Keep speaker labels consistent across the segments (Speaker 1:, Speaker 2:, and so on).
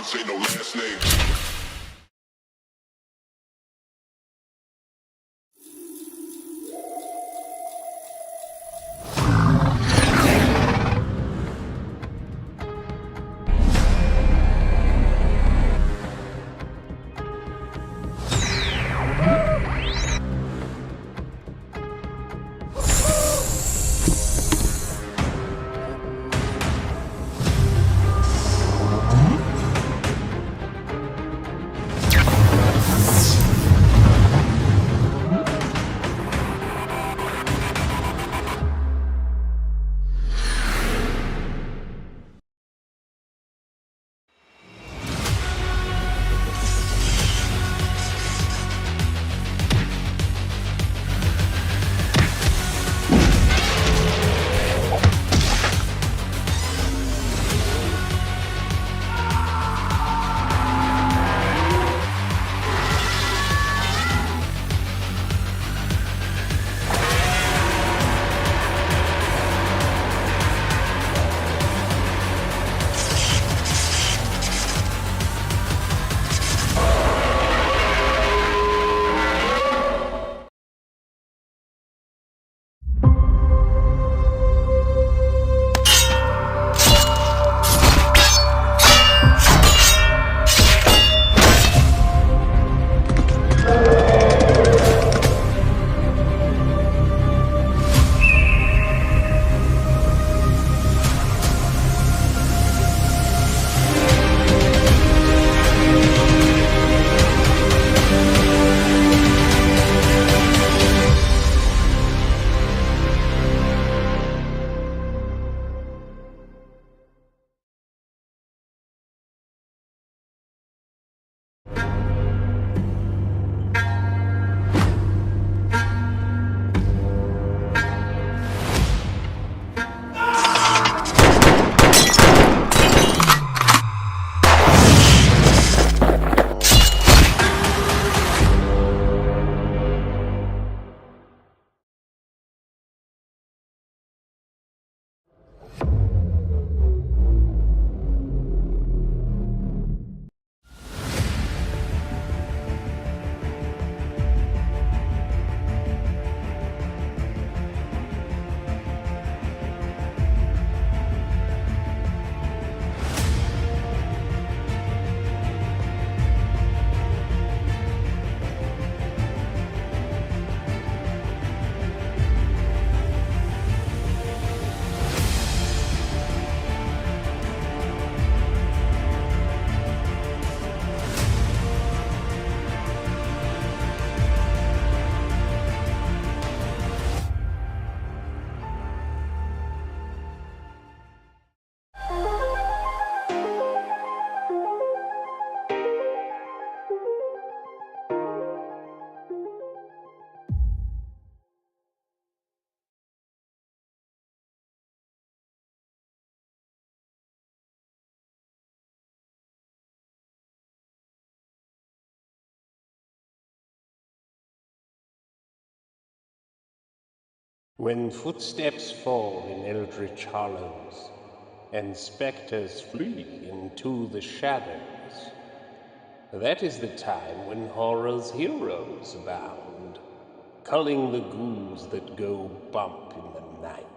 Speaker 1: purpose ain't no last name.
Speaker 2: When footsteps fall in eldritch hollows, and spectres flee into the shadows, that is the time when horror's heroes abound, culling the ghouls that go bump in the night.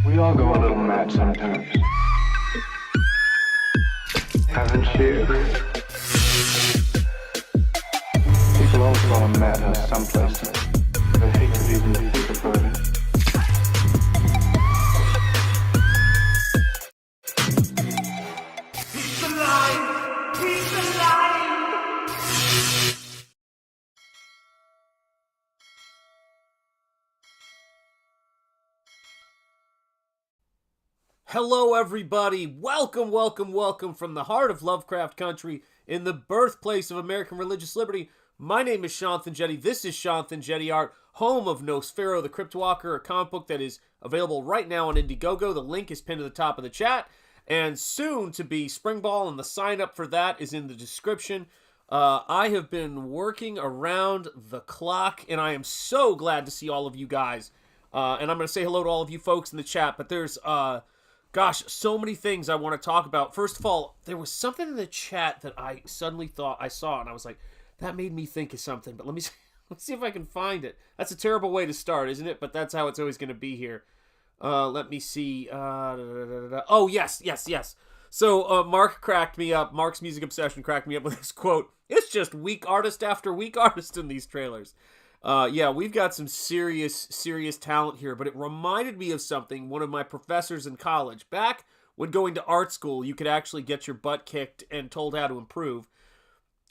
Speaker 3: We all go a little mad sometimes. Haven't you? People always call a madhouse someplace. I hate to even think about it.
Speaker 4: He's alive! He's alive!
Speaker 5: Hello, everybody. Welcome from the heart of Lovecraft Country in the birthplace of American religious liberty. My name is Shanthan Jetty. This is Shanthan Jetty Art, home of Nosfero, the Crypt Walker, a comic book that is available right now on Indiegogo. The link is pinned to the top of the chat, and soon to be SPRINGBALL, and the sign up for that is in the description. I have been working around the clock, and I am so glad to see all of you guys. And I'm going to say hello to all of you folks in the chat, but there's, gosh, so many things I want to talk about. First of all, there was something in the chat that I suddenly thought I saw, and I was like, that made me think of something, but let me see. Let's see if I can find it. That's a terrible way to start, isn't it? But that's how it's always going to be here. Let me see. Oh, yes. So Mark cracked me up. Mark's Music Obsession cracked me up with this quote. It's just weak artist after weak artist in these trailers. Yeah, we've got some serious talent here, but it reminded me of something one of my professors in college. Back when going to art school, you could actually get your butt kicked and told how to improve.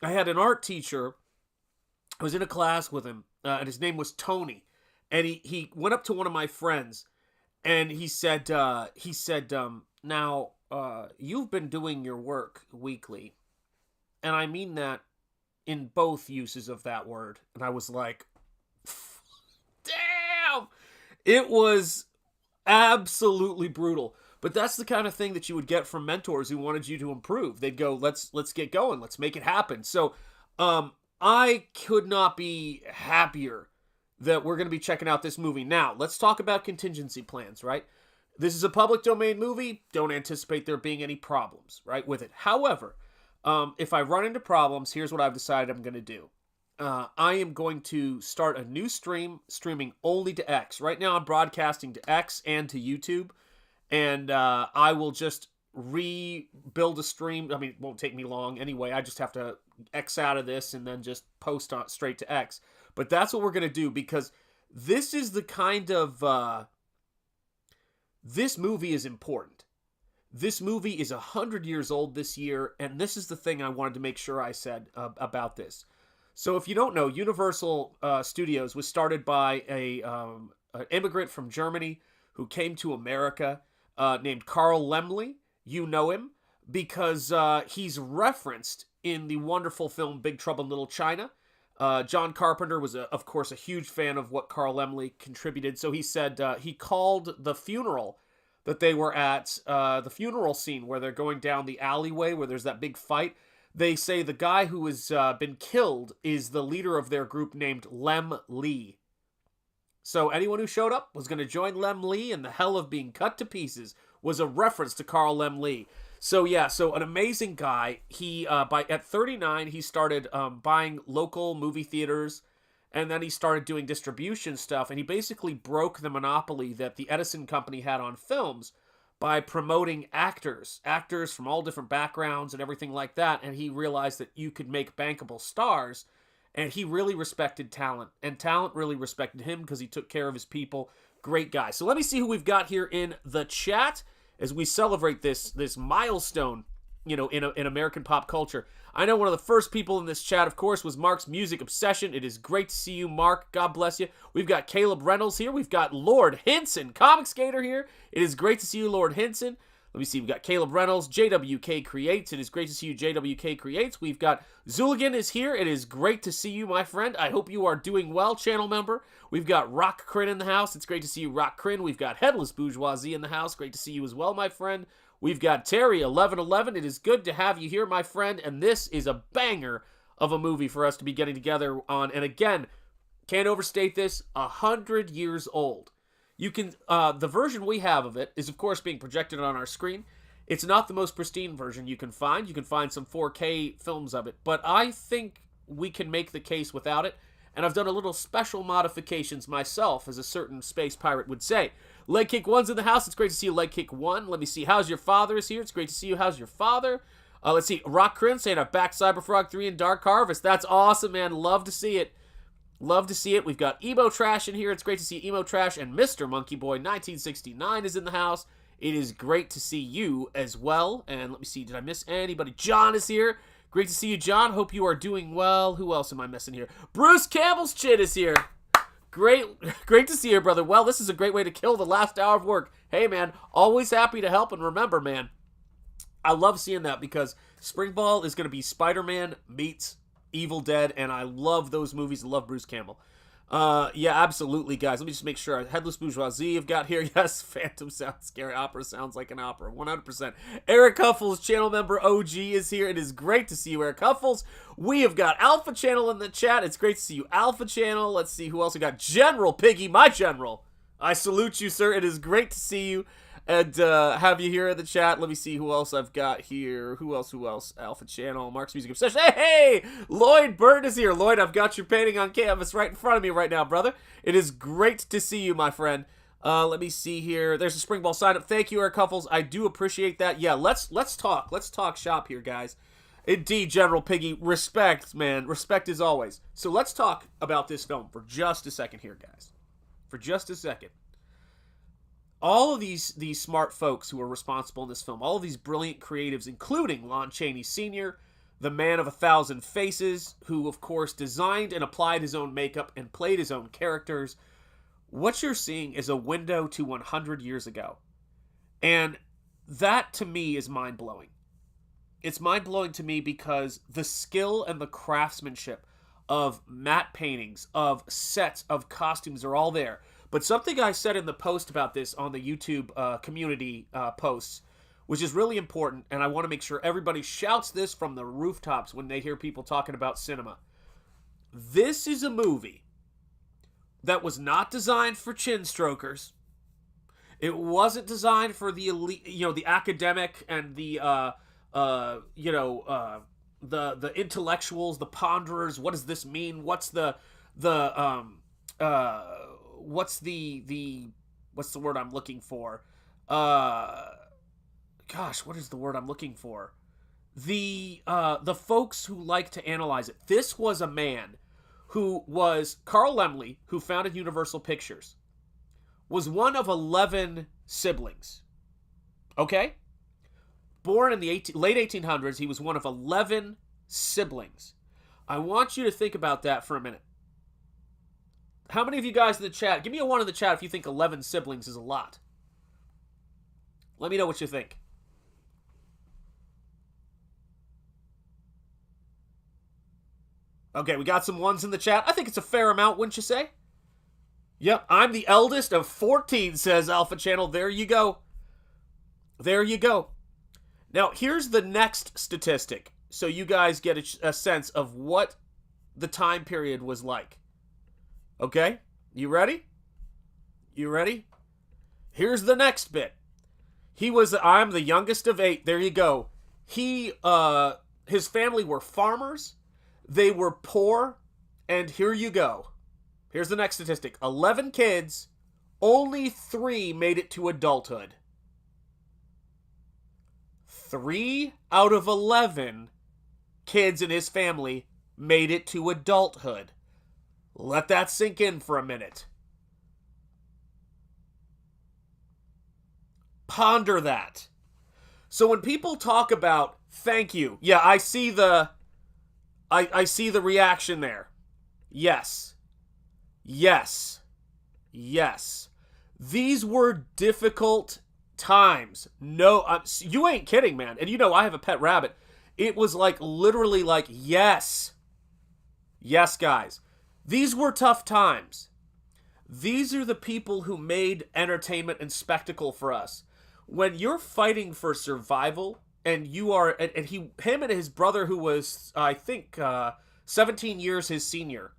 Speaker 5: I had an art teacher. I was in a class with him, and his name was Tony. And he went up to one of my friends, and he said, now, you've been doing your work weekly. And I mean that in both uses of that word. And I was like, damn! It was absolutely brutal. But that's the kind of thing that you would get from mentors who wanted you to improve. They'd go, let's get going. Let's make it happen. So, I could not be happier that we're going to be checking out this movie. Now, let's talk about contingency plans, right? This is a public domain movie. Don't anticipate there being any problems, right, with it. However, if I run into problems, here's what I've decided I'm going to do. I am going to start a new stream, streaming only to X. Right now, I'm broadcasting to X and to YouTube, and I will just rebuild a stream. I mean, it won't take me long anyway. I just have to X out of this and then just post on straight to X. But that's what we're going to do, because this is the kind of this movie is important. This movie is 100 years old this year, and this is the thing I wanted to make sure I said about this. So if you don't know, Universal Studios was started by an immigrant from Germany who came to America named Carl Laemmle. You know him because he's referenced in the wonderful film Big Trouble in Little China. John Carpenter was, of course, a huge fan of what Carl Laemmle contributed. So he said he called the funeral that they were at, the funeral scene where they're going down the alleyway where there's that big fight. They say the guy who has been killed is the leader of their group named Lem Lee. So anyone who showed up was going to join Lem Lee, and the hell of being cut to pieces was a reference to Carl Laemmle. So yeah, so an amazing guy. He at 39 he started buying local movie theaters, and then he started doing distribution stuff, and he basically broke the monopoly that the Edison Company had on films by promoting actors from all different backgrounds and everything like that. And he realized that you could make bankable stars, and he really respected talent, and talent really respected him because he took care of his people. Great guy. So let me see who we've got here in the chat as we celebrate this milestone, you know, in American pop culture. I know one of the first people in this chat, of course, was Mark's Music Obsession. It is great to see you, Mark. God bless you. We've got Caleb Reynolds here. We've got Lord Hinson, Comic Skater here. It is great to see you, Lord Hinson. Let me see. We've got Caleb Reynolds, JWK Creates. It is great to see you, JWK Creates. We've got Zuligan is here. It is great to see you, my friend. I hope you are doing well, channel member. We've got Rock Crin in the house. It's great to see you, Rock Crin. We've got Headless Bourgeoisie in the house. Great to see you as well, my friend. We've got Terry1111. It is good to have you here, my friend. And this is a banger of a movie for us to be getting together on. And again, can't overstate this, 100 years old. You can, the version we have of it is, of course, being projected on our screen. It's not the most pristine version you can find. You can find some 4K films of it, but I think we can make the case without it, and I've done a little special modifications myself, as a certain space pirate would say. Leg Kick 1's in the house. It's great to see you, Leg Kick 1. Let me see. How's your father is here. It's great to see you. How's your father? Let's see. Rock Crin saying I'm back CyberFrog 3 in Dark Harvest. That's awesome, man. Love to see it. Love to see it. We've got Emo Trash in here. It's great to see Emo Trash, and Mr. Monkey Boy 1969 is in the house. It is great to see you as well. And let me see, did I miss anybody? John is here. Great to see you, John. Hope you are doing well. Who else am I missing here? Bruce Campbell's Chit is here. Great to see you, brother. Well, this is a great way to kill the last hour of work. Hey, man, always happy to help. And remember, man, I love seeing that because Springball is going to be Spider-Man meets Evil Dead, and I love those movies. I love Bruce Campbell. Yeah, absolutely, guys. Let me just make sure. Headless Bourgeoisie have got here. Yes, Phantom sounds scary. Opera sounds like an opera. 100%. Eric Huffles, channel member OG, is here. It is great to see you, Eric Huffles. We have got Alpha Channel in the chat. It's great to see you, Alpha Channel. Let's see who else we got. General Piggy, my general. I salute you, sir. It is great to see you and have you here in the chat. Let me see who else I've got here. Who else? Alpha Channel, Mark's Music Obsession. Hey! Lloyd Burton is here. Lloyd, I've got your painting on canvas right in front of me right now, brother. It is great to see you, my friend. Let me see here. There's a Spring Ball sign up. Thank you, Eric Huffles. I do appreciate that. Yeah, let's talk. Let's talk shop here, guys. Indeed, General Piggy. Respect, man. Respect as always. So let's talk about this film for just a second here, guys. For just a second. All of these smart folks who are responsible in this film, all of these brilliant creatives, including Lon Chaney Sr., the man of 1,000 faces, who, of course, designed and applied his own makeup and played his own characters, what you're seeing is a window to 100 years ago. And that, to me, is mind-blowing. It's mind-blowing to me because the skill and the craftsmanship of matte paintings, of sets, of costumes are all there. But something I said in the post about this on the YouTube community posts, which is really important, and I want to make sure everybody shouts this from the rooftops when they hear people talking about cinema. This is a movie that was not designed for chin strokers. It wasn't designed for the elite, the academic and the intellectuals, the ponderers. What does this mean? What's the word I'm looking for? What is the word I'm looking for? The folks who like to analyze it. This was a man who was Carl Laemmle, who founded Universal Pictures, was one of 11 siblings. Okay? Born in the late 1800s, he was one of 11 siblings. I want you to think about that for a minute. How many of you guys in the chat, give me a 1 in the chat if you think 11 siblings is a lot. Let me know what you think. Okay, we got some 1s in the chat. I think it's a fair amount, wouldn't you say? Yep, I'm the eldest of 14, says Alpha Channel. There you go. There you go. Now, here's the next statistic, so you guys get a sense of what the time period was like. Okay? You ready? You ready? Here's the next bit. I'm the youngest of 8. There you go. His family were farmers. They were poor. And here you go. Here's the next statistic. 11 kids. Only 3 made it to adulthood. 3 out of 11 kids in his family made it to adulthood. Let that sink in for a minute. Ponder that. So when people talk about thank you, yeah, I see the reaction there. Yes. Yes. Yes. These were difficult times. No, you ain't kidding, man. And I have a pet rabbit. It was literally yes. Yes, guys. These were tough times. These are the people who made entertainment and spectacle for us. When you're fighting for survival, and him and his brother, who was, I think, 17 years his senior.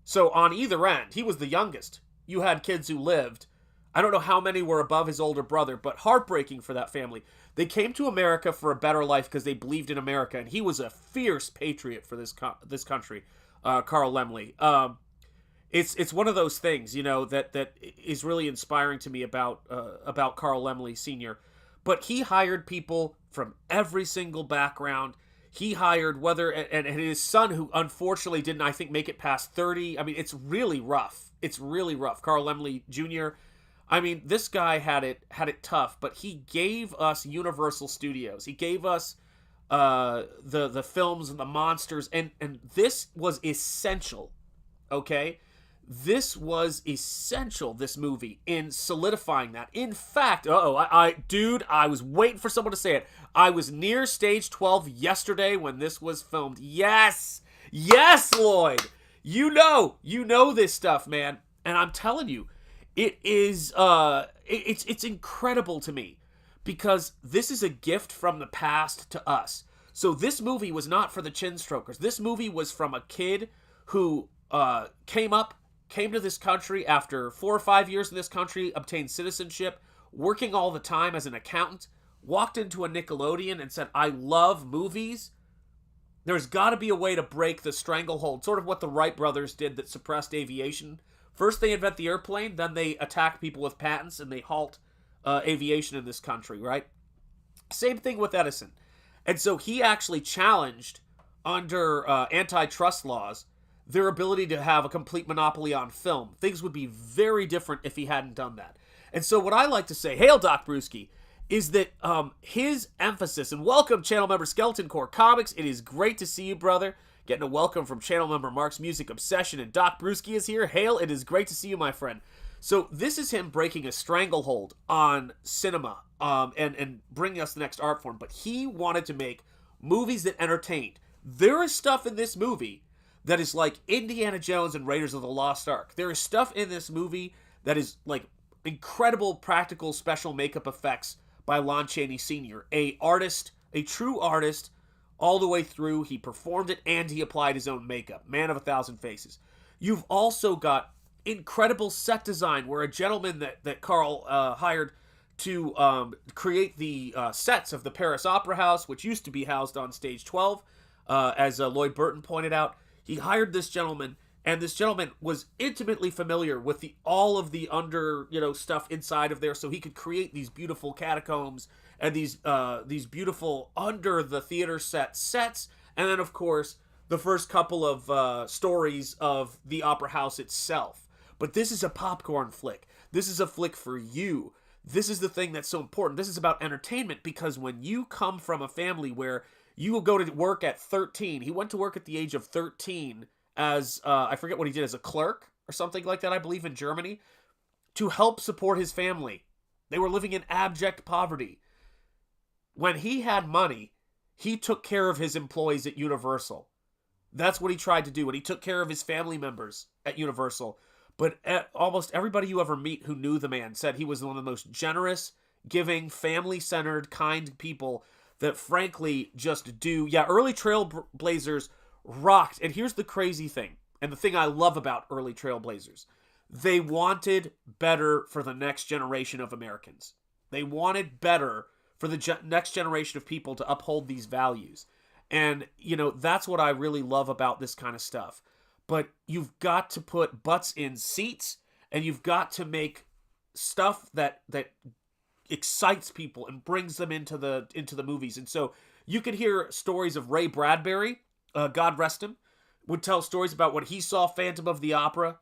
Speaker 5: So on either end, he was the youngest. You had kids who lived. I don't know how many were above his older brother, but heartbreaking for that family. They came to America for a better life because they believed in America, and he was a fierce patriot for this country. Carl Laemmle. It's one of those things, that is really inspiring to me about Carl Laemmle Sr. But he hired people from every single background. He hired and his son, who unfortunately didn't, I think, make it past 30. I mean, it's really rough. It's really rough. Carl Laemmle Jr. I mean, this guy had it tough, but he gave us Universal Studios. He gave us the films and the monsters, and this was essential. Okay, this was essential. This movie in solidifying that. In fact, I was waiting for someone to say it. I was near stage 12 yesterday when this was filmed. Yes, Lloyd. You know this stuff, man. And I'm telling you, it is it's incredible to me because this is a gift from the past to us. So this movie was not for the chin strokers. This movie was from a kid who came to this country after 4 or 5 years in this country, obtained citizenship, working all the time as an accountant, walked into a Nickelodeon and said, I love movies. There's got to be a way to break the stranglehold, sort of what the Wright brothers did that suppressed aviation. First they invent the airplane, then they attack people with patents, and they halt aviation in this country, right? Same thing with Edison. And so he actually challenged, under antitrust laws, their ability to have a complete monopoly on film. Things would be very different if he hadn't done that. And so what I like to say, hail Doc Brewski, is that his emphasis, and welcome channel member Skeleton Core Comics, it is great to see you, brother. Getting a welcome from channel member Mark's Music Obsession, and Doc Brewski is here. Hail, it is great to see you, my friend. So this is him breaking a stranglehold on cinema and bringing us the next art form, but he wanted to make movies that entertained. There is stuff in this movie that is like Indiana Jones and Raiders of the Lost Ark. There is stuff in this movie that is like incredible practical special makeup effects by Lon Chaney Sr., a true artist all the way through. He performed it and he applied his own makeup. Man of a thousand faces. You've also got incredible set design where a gentleman that Carl hired to create the sets of the Paris Opera House, which used to be housed on stage 12, as Lloyd Burton pointed out. He hired this gentleman, and this gentleman was intimately familiar with all of the stuff inside of there, so he could create these beautiful catacombs and these beautiful under the theater sets, and then of course the first couple of stories of the opera house itself. But this is a popcorn flick. This is a flick for you. This is the thing that's so important. This is about entertainment, because when you come from a family where you will go to work at 13, he went to work at the age of 13 as, I forget what he did, as a clerk or something like that, I believe, in Germany, to help support his family. They were living in abject poverty. When he had money, he took care of his employees at Universal. That's what he tried to do, and he took care of his family members at Universal. But almost everybody you ever meet who knew the man said he was one of the most generous, giving, family-centered, kind people that frankly just do. Yeah, early Trailblazers rocked. And here's the crazy thing, and the thing I love about early Trailblazers. They wanted better for the next generation of Americans. They wanted better for the next generation of people to uphold these values. And, that's what I really love about this kind of stuff. But you've got to put butts in seats, and you've got to make stuff that excites people and brings them into the movies. And so you could hear stories of Ray Bradbury, God rest him, would tell stories about when he saw Phantom of the Opera,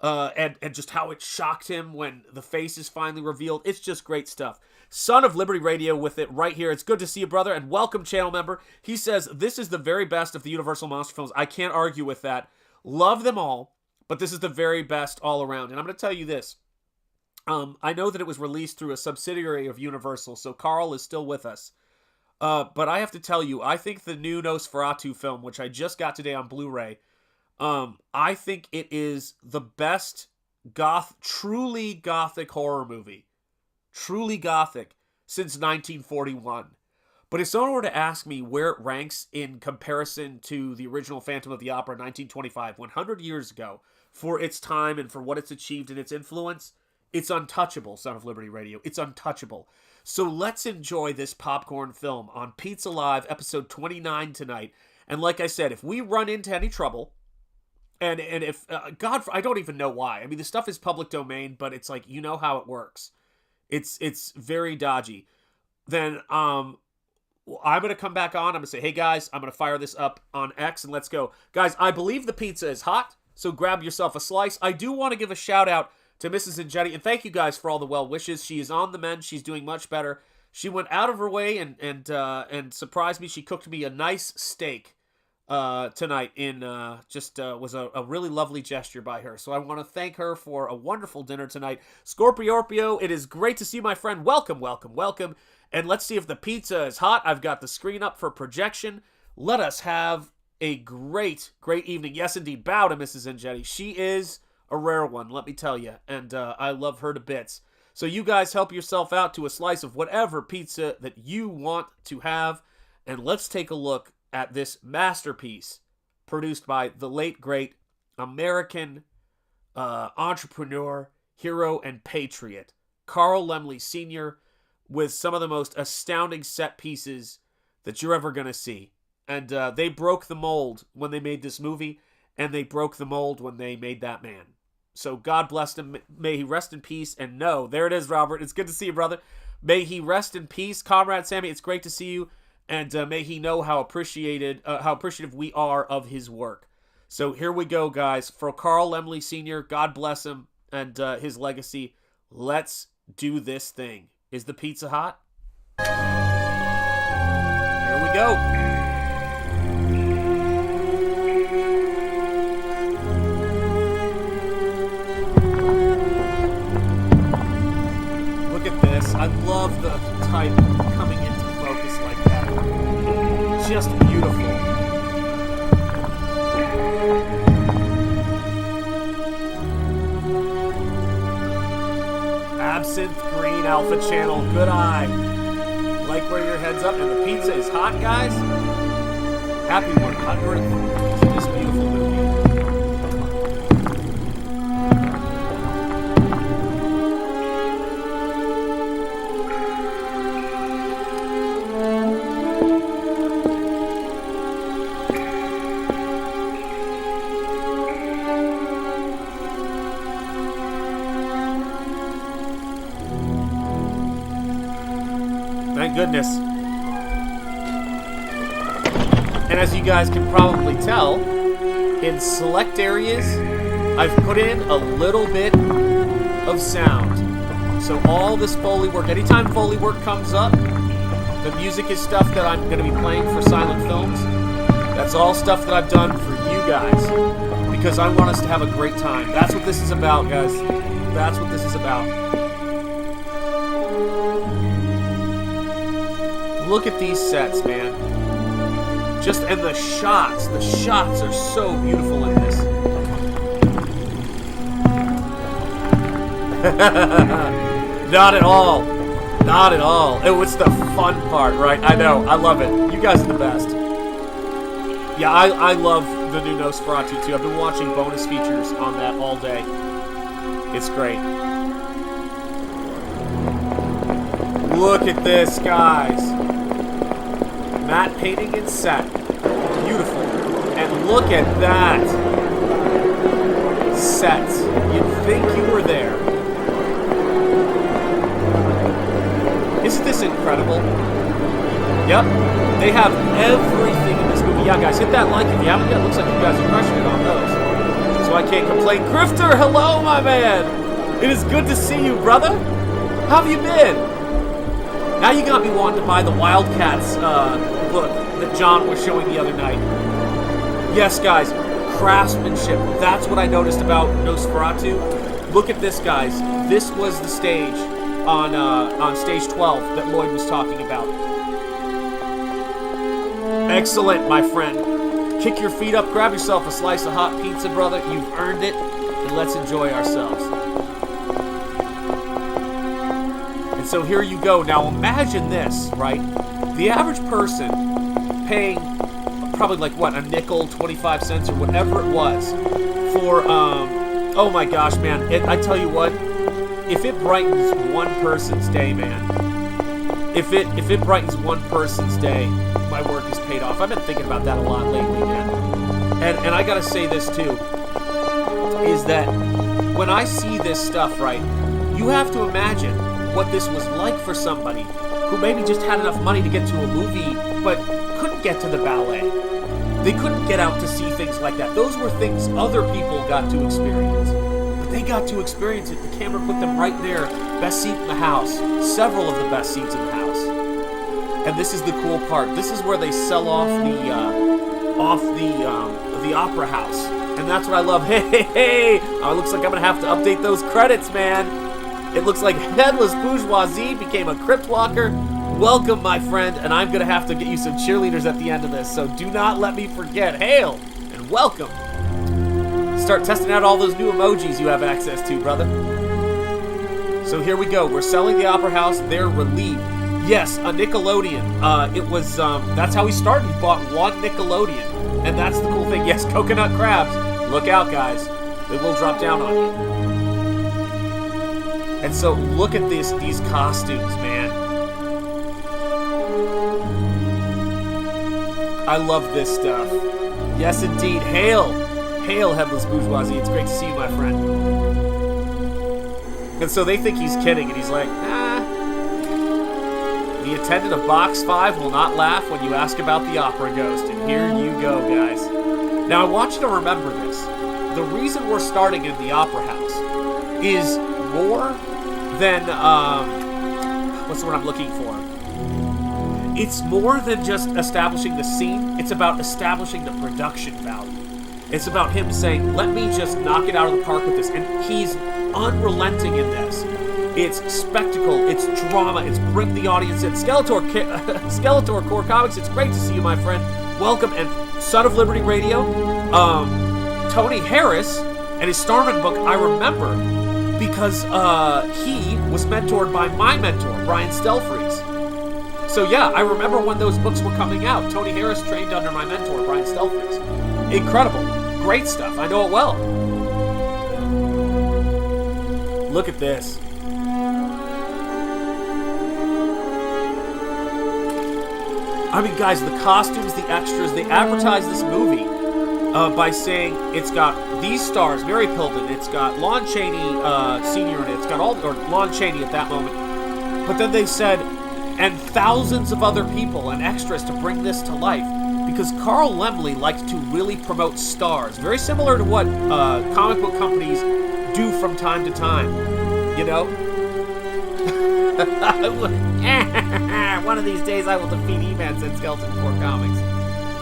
Speaker 5: and just how it shocked him when the face is finally revealed. It's just great stuff. Son of Liberty Radio with it right here. It's good to see you, brother, and welcome, channel member. He says, this is the very best of the Universal monster films. I can't argue with that. Love them all, but this is the very best all around. And I'm going to tell you this. I know that it was released through a subsidiary of Universal, so Carl is still with us. But I have to tell you, I think the new Nosferatu film, which I just got today on Blu-ray, I think it is the best truly gothic horror movie. Truly gothic since 1941. But if someone were to ask me where it ranks in comparison to the original Phantom of the Opera in 1925, 100 years ago, for its time and for what it's achieved and its influence, it's untouchable, Son of Liberty Radio. It's untouchable. So let's enjoy this popcorn film on Pizza Live, episode 29 tonight. And like I said, if we run into any trouble, and if, God, I don't even know why. I mean, the stuff is public domain, but it's like, you know how it works. It's very dodgy. Then, I'm going to come back on. I'm going to say, hey, guys, I'm going to fire this up on X, and let's go. Guys, I believe the pizza is hot, so grab yourself a slice. I do want to give a shout-out to Mrs. Ingetti, and thank you guys for all the well wishes. She is on the mend. She's doing much better. She went out of her way and surprised me. She cooked me a nice steak tonight. Was a really lovely gesture by her. So I want to thank her for a wonderful dinner tonight. Scorpiorpio, it is great to see you, my friend. Welcome, welcome, welcome. And let's see if the pizza is hot. I've got the screen up for projection. Let us have a great evening. Yes, indeed. Bow to Mrs. Engetti. She is a rare one, let me tell you, and I love her to bits. So you guys help yourself out to a slice of whatever pizza that you want to have, and let's take a look at this masterpiece produced by the late, great American entrepreneur, hero, and patriot, Carl Laemmle Sr., with some of the most astounding set pieces that you're ever going to see. And they broke the mold when they made this movie, and they broke the mold when they made that man. So God bless him. May he rest in peace. And no, there it is, Robert. It's good to see you, brother. May he rest in peace. Comrade Sammy, it's great to see you. And may he know how appreciative we are of his work. So here we go, guys. For Carl Laemmle Sr., God bless him and his legacy. Let's do this thing. Is the pizza hot? Here we go. Look at this. I love the type coming into focus like that. Just beautiful. Absinthe green alpha channel, good eye. Like where your head's up, and the pizza is hot, guys. Happy 100th to this beautiful movie. Thank goodness. And as you guys can probably tell, in select areas, I've put in a little bit of sound. So all this Foley work, anytime Foley work comes up, the music is stuff that I'm going to be playing for silent films. That's all stuff that I've done for you guys, because I want us to have a great time. That's what this is about, guys. That's what this is about. Look at these sets, man. And the shots are so beautiful in this. Not at all. Not at all. It was the fun part, right? I know. I love it. You guys are the best. Yeah, I love the new Nosferatu, too. I've been watching bonus features on that all day. It's great. Look at this, guys. Matte painting and set. Beautiful. And look at that. Set. You'd think you were there. Isn't this incredible? Yep. They have everything in this movie. Yeah, guys, hit that like if you haven't yet. Looks like you guys are crushing it on those. So I can't complain. Grifter, hello, my man. It is good to see you, brother. How have you been? Now you got me wanting to buy the Wildcats book that John was showing the other night. Yes, guys, craftsmanship. That's what I noticed about Nosferatu. Look at this, guys. This was the stage on stage 12 that Lloyd was talking about. Excellent, my friend. Kick your feet up, grab yourself a slice of hot pizza, brother. You've earned it, and let's enjoy ourselves. And so here you go. Now imagine this, right? The average person paying probably like what, a nickel, 25 cents or whatever it was for oh my gosh, man, I tell you what, if it brightens one person's day, man, if it brightens one person's day, my work is paid off. I've been thinking about that a lot lately, man. And I gotta say this too, is that when I see this stuff, right, you have to imagine what this was like for somebody who maybe just had enough money to get to a movie, but couldn't get to the ballet. They couldn't get out to see things like that. Those were things other people got to experience. But they got to experience it. The camera put them right there. Best seat in the house. Several of the best seats in the house. And this is the cool part. This is where they sell off the opera house. And that's what I love. Hey! Oh, it looks like I'm going to have to update those credits, man. It looks like Headless Bourgeoisie became a Crypt Walker. Welcome, my friend, and I'm going to have to get you some cheerleaders at the end of this, so do not let me forget. Hail and welcome. Start testing out all those new emojis you have access to, brother. So here we go. We're selling the Opera House. They're relieved. Yes, a Nickelodeon. It was, that's how he started. He bought one Nickelodeon, and that's the cool thing. Yes, coconut crabs. Look out, guys. They will drop down on you. And so look at these costumes, man. I love this stuff. Yes, indeed. Hail, Headless Bourgeoisie. It's great to see you, my friend. And so they think he's kidding, and he's like, the attendant of Box 5 will not laugh when you ask about the opera ghost. And here you go, guys. Now, I want you to remember this. The reason we're starting in the Opera House is more than, what's the word I'm looking for? It's more than just establishing the scene. It's about establishing the production value. It's about him saying, let me just knock it out of the park with this. And he's unrelenting in this. It's spectacle, it's drama, it's bring the audience in. Skeletor Core Comics, it's great to see you, my friend. Welcome, and Son of Liberty Radio. Tony Harris and his Starman book, I remember, because he was mentored by my mentor, Brian Stelfreeze. So yeah, I remember when those books were coming out. Tony Harris trained under my mentor, Brian Stelfreeze. Incredible. Great stuff. I know it well. Look at this. I mean, guys, the costumes, the extras, they advertise this movie by saying it's got these stars, Mary Pilden, it's got Lon Chaney Sr. in it, it's got Lon Chaney at that moment. But then they said, and thousands of other people and extras to bring this to life, because Carl Laemmle liked to really promote stars, very similar to what comic book companies do from time to time, you know? One of these days I will defeat He-Man, said Skeleton Core Comics.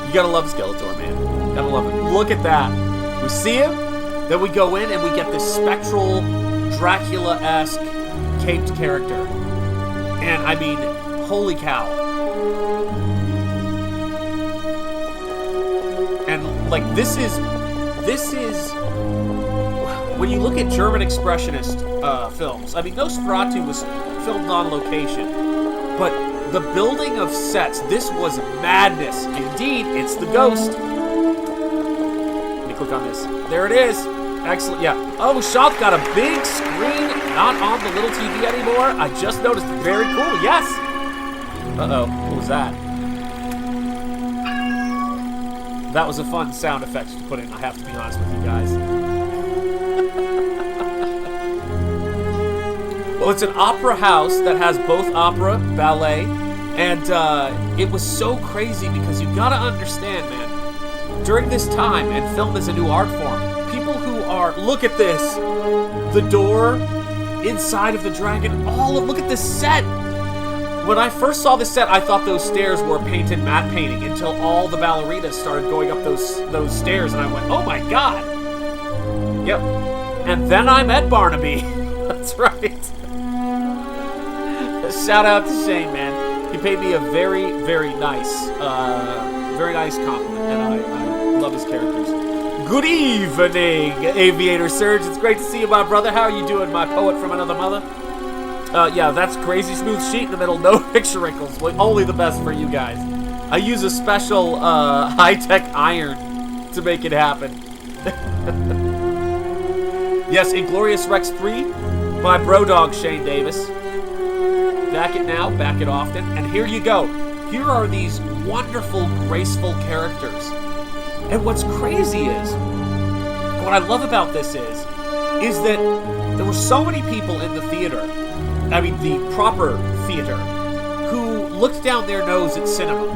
Speaker 5: You gotta love Skeletor, man. Gotta love it. Look at that. We see him, then we go in and we get this spectral, Dracula-esque caped character. And I mean, holy cow. And like this is when you look at German expressionist films, I mean, Nosferatu was filmed on location, but the building of sets, this was madness. Indeed, it's the ghost. Let me click on this. There it is. Excellent, yeah. Oh, Shop got a big screen, not on the little TV anymore. I just noticed. Very cool, yes. Uh-oh, what was that? That was a fun sound effect to put in, I have to be honest with you guys. Well, it's an opera house that has both opera, ballet, and it was so crazy because you gotta understand, man, during this time, and film is a new art form, people who are, look at this, the door inside of the dragon, look at this set. When I first saw this set, I thought those stairs were painted matte painting until all the ballerinas started going up those stairs, and I went, oh my god. Yep. And then I met Barnaby. That's right. Shout out to Shane, man. He paid me a very, very nice compliment, and I love his characters. Good evening, Aviator Surge. It's great to see you, my brother. How are you doing, my poet from another mother? Yeah, that's crazy smooth sheet in the middle. No picture wrinkles. Only the best for you guys. I use a special high-tech iron to make it happen. Yes, Inglorious Rex 3, my bro dog Shane Davis. Back it now, back it often. And here you go. Here are these wonderful, graceful characters. And what's crazy is, what I love about this is that there were so many people in the theater, I mean the proper theater, who looked down their nose at cinema.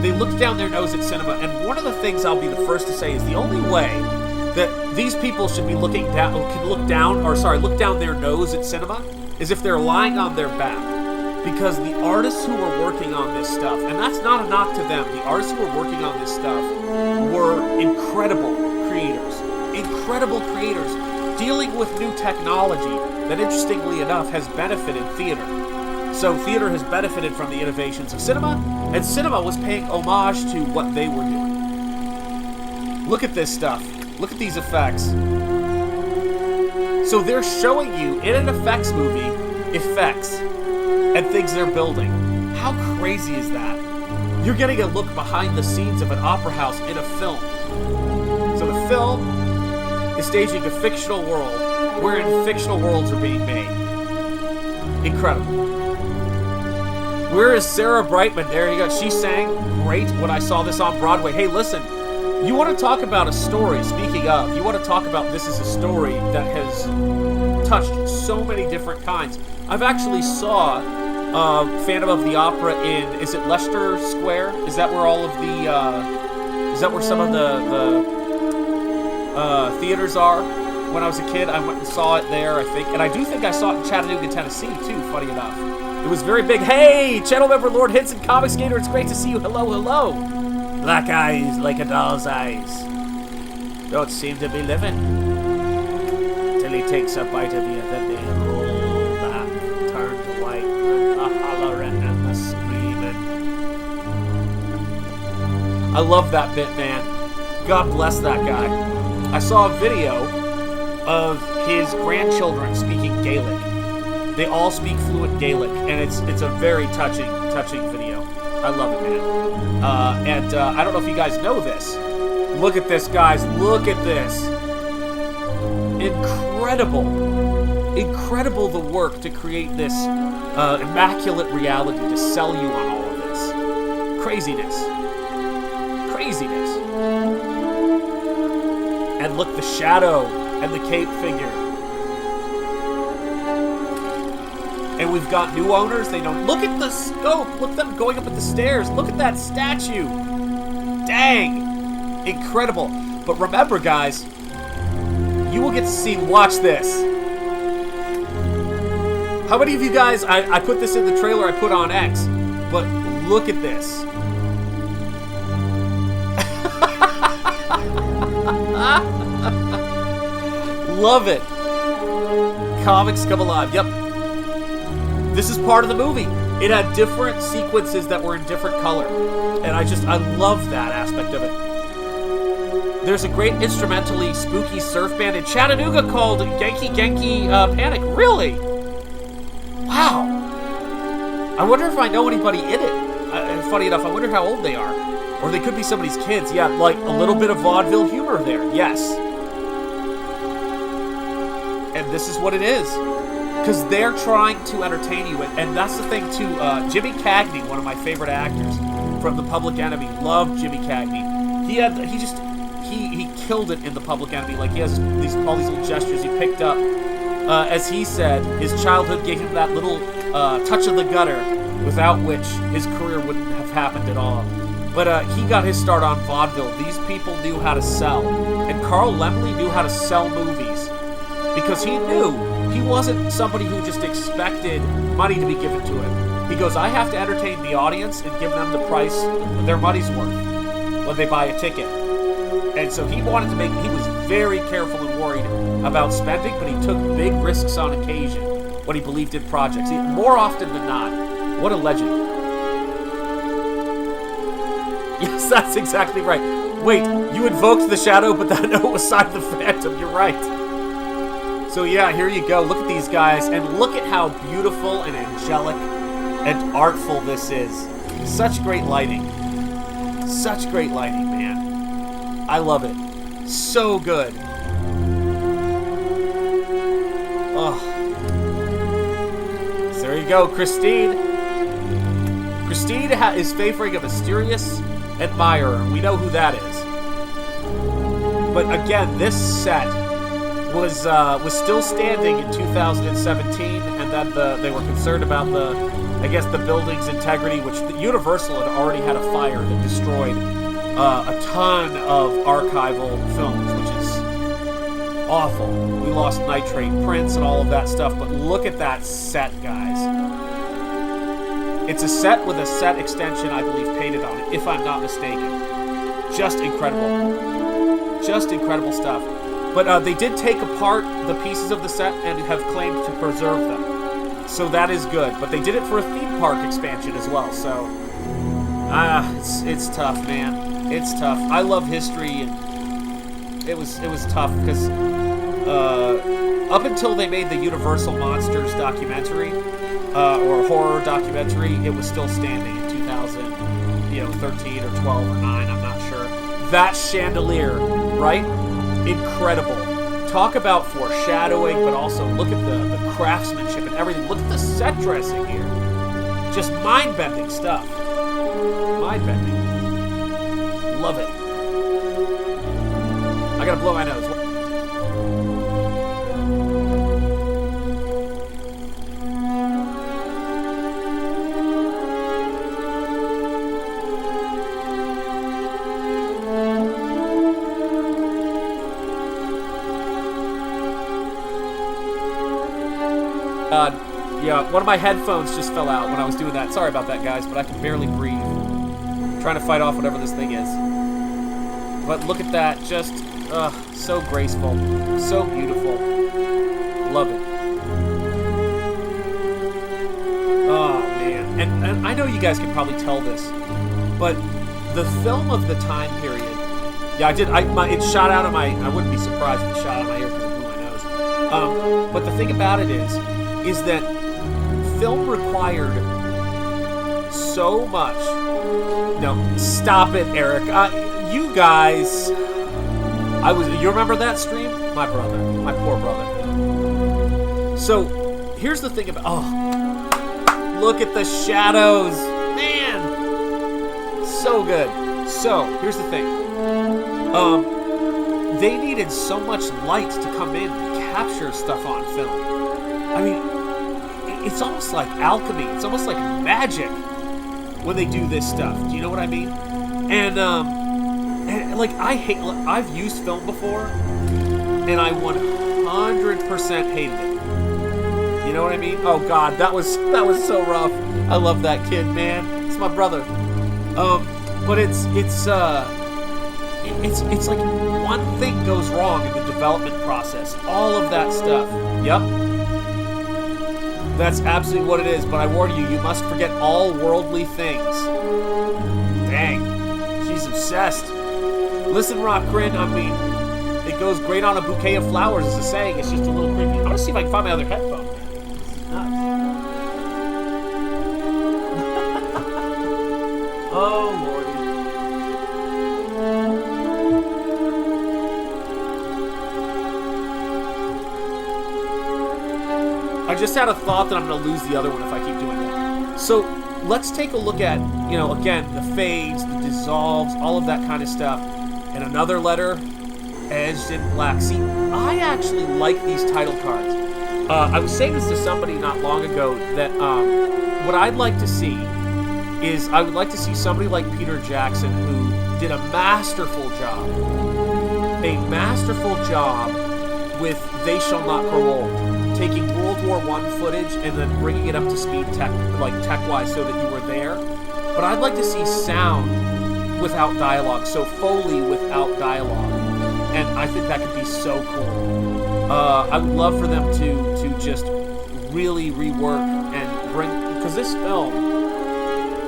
Speaker 5: They looked down their nose at cinema, and one of the things I'll be the first to say is the only way that these people should be look down their nose at cinema is if they're lying on their back. Because the artists who were working on this stuff, and that's not a knock to them, the artists who were working on this stuff were incredible creators dealing with new technology that, interestingly enough, has benefited theater. So theater has benefited from the innovations of cinema, and cinema was paying homage to what they were doing. Look at this stuff. Look at these effects. So they're showing you, in an effects movie, effects and things they're building. How crazy is that? You're getting a look behind the scenes of an opera house in a film. So the film is staging a fictional world wherein fictional worlds are being made. Incredible. Where is Sarah Brightman? There you go. She sang great when I saw this on Broadway. Hey, listen, you want to talk about a story, speaking of, you want to talk about this is a story that has touched so many different kinds. I've actually saw Phantom of the Opera in, is it Leicester Square? Is that where all of the, is that where some of the theaters are? When I was a kid, I went and saw it there, I think. And I do think I saw it in Chattanooga, Tennessee, too, funny enough. It was very big. Hey, channel member Lord Hinson, Comic Skater, it's great to see you. Hello, hello. Black eyes like a doll's eyes. Don't seem to be living. Till he takes a bite of you, then they roll back, turn to white, with the hollering and the screaming. I love that bit, man. God bless that guy. I saw a video of his grandchildren speaking Gaelic. They all speak fluent Gaelic, and it's a very touching video. I love it, man. And I don't know if you guys know this. Look at this, guys. Look at this. Incredible the work to create this immaculate reality to sell you on all of this. Craziness. And look, the shadow and the cape figure. And we've got new owners. They don't. Look at the scope. Look at them going up at the stairs. Look at that statue. Dang. Incredible. But remember, guys, you will get to see, watch this. How many of you guys, I put this in the trailer I put on X, but look at this. Love it. Comics come alive. Yep. This is part of the movie. It had different sequences that were in different color. And I love that aspect of it. There's a great instrumentally spooky surf band in Chattanooga called Genki Panic. Really? Wow. I wonder if I know anybody in it. Funny enough, I wonder how old they are. Or they could be somebody's kids. Yeah, like a little bit of vaudeville humor there. Yes. And this is what it is. Because they're trying to entertain you. And that's the thing, too. Jimmy Cagney, one of my favorite actors from The Public Enemy. Loved Jimmy Cagney. He killed it in The Public Enemy. Like, he has all these little gestures he picked up. As he said, his childhood gave him that little touch of the gutter, without which his career wouldn't have happened at all. But he got his start on vaudeville. These people knew how to sell. And Carl Laemmle knew how to sell movies. Because he knew he wasn't somebody who just expected money to be given to him. He goes, I have to entertain the audience and give them the price their money's worth when they buy a ticket. And so he wanted to he was very careful and worried about spending, but he took big risks on occasion when he believed in projects. More often than not. What a legend. Yes, that's exactly right. Wait, you invoked the shadow, but that note was signed the Phantom. You're right. So yeah, here you go. Look at these guys, and look at how beautiful and angelic and artful this is. Such great lighting. Such great lighting, man. I love it. So good. Oh. So there you go, Christine. Christine is favoring a mysterious admirer. We know who that is. But again, this set was still standing in 2017, and then they were concerned about the building's integrity, which Universal had already had a fire that destroyed a ton of archival films, which is awful. We lost nitrate prints and all of that stuff, but look at that set, guys. It's a set with a set extension, I believe, painted on it, if I'm not mistaken. Just incredible. Just incredible stuff. But they did take apart the pieces of the set and have claimed to preserve them. So that is good. But they did it for a theme park expansion as well. So, it's tough, man. It's tough. I love history, and it was tough because up until they made the Universal Monsters documentary or horror documentary, it was still standing in 2013 or 12 or 9. I'm not sure. That chandelier, right? Incredible. Talk about foreshadowing, but also look at the craftsmanship and everything. Look at the set dressing here. Just mind-bending stuff. Mind-bending. Love it. I gotta blow my nose. Yeah, one of my headphones just fell out when I was doing that. Sorry about that, guys, but I can barely breathe. I'm trying to fight off whatever this thing is. But look at that. Just, so graceful. So beautiful. Love it. Oh, man. And I know you guys can probably tell this, but the film of the time period... Yeah, I did. It shot out of my... I wouldn't be surprised if it shot out of my ear because it blew my nose. But the thing about it is that film required so much. No, stop it, Eric. You guys. You remember that stream? My brother. My poor brother. So, here's the thing about... Oh, look at the shadows. Man. So good. So, here's the thing. They needed so much light to come in to capture stuff on film. I mean, it's almost like alchemy. It's almost like magic when they do this stuff. Do you know what I mean? And like, I've used film before, and I 100% hated it. You know what I mean? Oh God, that was so rough. I love that kid, man. It's my brother. But it's like one thing goes wrong in the development process. All of that stuff. Yep. That's absolutely what it is, but I warn you, you must forget all worldly things. Dang. She's obsessed. Listen, Rock Grin, I mean, it goes great on a bouquet of flowers, is a saying. It's just a little creepy. I want to see if I can find my other headphone. This is nuts. Oh, Lordy. I just had a thought that I'm going to lose the other one if I keep doing that. So let's take a look at, again, the fades, the dissolves, all of that kind of stuff. And another letter, edged in black. See, I actually like these title cards. I was saying this to somebody not long ago that what I'd like to see is I would like to see somebody like Peter Jackson who did a masterful job with They Shall Not Grow Old. Taking World War I footage and then bringing it up to speed tech-wise so that you were there. But I'd like to see sound without dialogue, so Foley without dialogue. And I think that could be so cool. I would love for them to just really rework and bring... Because this film,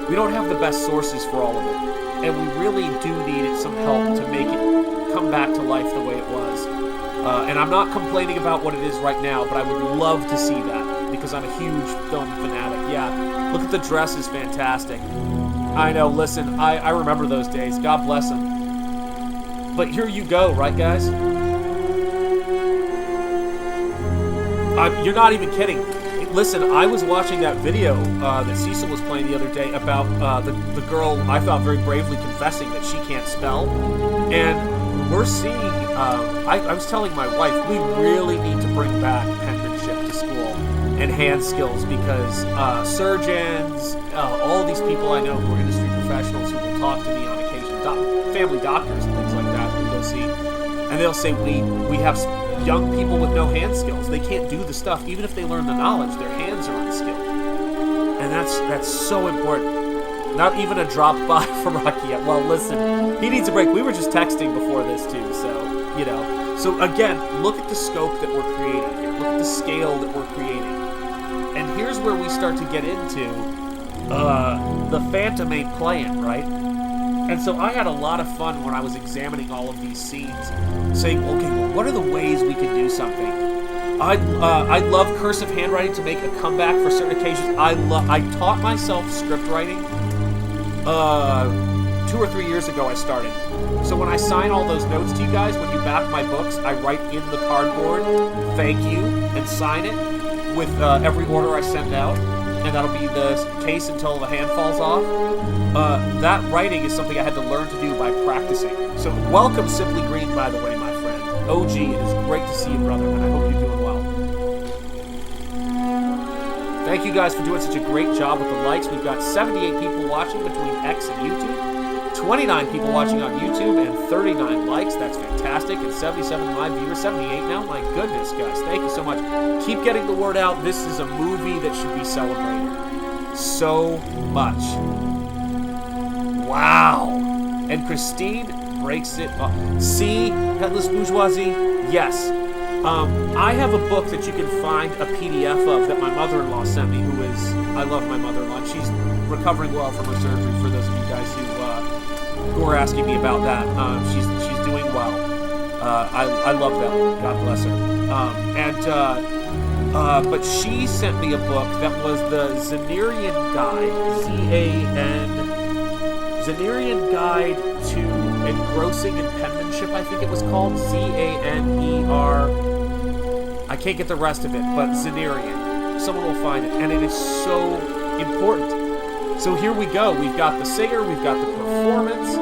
Speaker 5: we don't have the best sources for all of it. And we really do need some help to make it come back to life the way it was. And I'm not complaining about what it is right now, but I would love to see that because I'm a huge film fanatic. Yeah, look at the dress, is fantastic. I know, listen, I remember those days. God bless them. But here you go, right, guys? You're not even kidding. Listen, I was watching that video that Cecil was playing the other day about the girl I thought very bravely confessing that she can't spell. And we're seeing, I was telling my wife, we really need to bring back penmanship to school and hand skills because surgeons, all these people I know who are industry professionals who will talk to me on occasion, family doctors and things like that we go see, and they'll say we have young people with no hand skills. They can't do the stuff. Even if they learn the knowledge, their hands are unskilled. And that's so important. Not even a drop by from Rocky yet. Well, listen, he needs a break. We were just texting before this too, so, you know. So again, look at the scope that we're creating here. Look at the scale that we're creating. And here's where we start to get into the Phantom ain't playing, right? And so I had a lot of fun when I was examining all of these scenes, saying, okay, well, what are the ways we can do something? I love cursive handwriting to make a comeback for certain occasions. I taught myself script writing 2 or 3 years ago. I started. So when I sign all those notes to you guys, when you back my books, I write in the cardboard, thank you, and sign it with every order I send out. And that'll be the case until the hand falls off. That writing is something I had to learn to do by practicing. So welcome, Simply Green, by the way, my friend. OG, it is great to see you, brother, and I hope you're doing well. Thank you guys for doing such a great job with the likes. We've got 78 people watching between X and YouTube, 29 people watching on YouTube, and 39 likes. That's fantastic. And 77 live viewers, 78 now. My goodness, guys. Thank you so much. Keep getting the word out. This is a movie that should be celebrated so much. Wow. And Christine breaks it up. See, Headless Bourgeoisie? Yes. I have a book that you can find a PDF of that my mother-in-law sent me, I love my mother-in-law. She's recovering well from her surgery, for those of you guys who are asking me about that. She's doing well. I love that one. God bless her. But she sent me a book that was the Zanerian Guide, Zanerian Guide to Engrossing in Penmanship, I think it was called, Zaner. I can't get the rest of it, but Zanerian. Someone will find it, and it is so important. So here we go. We've got the singer, we've got the performance,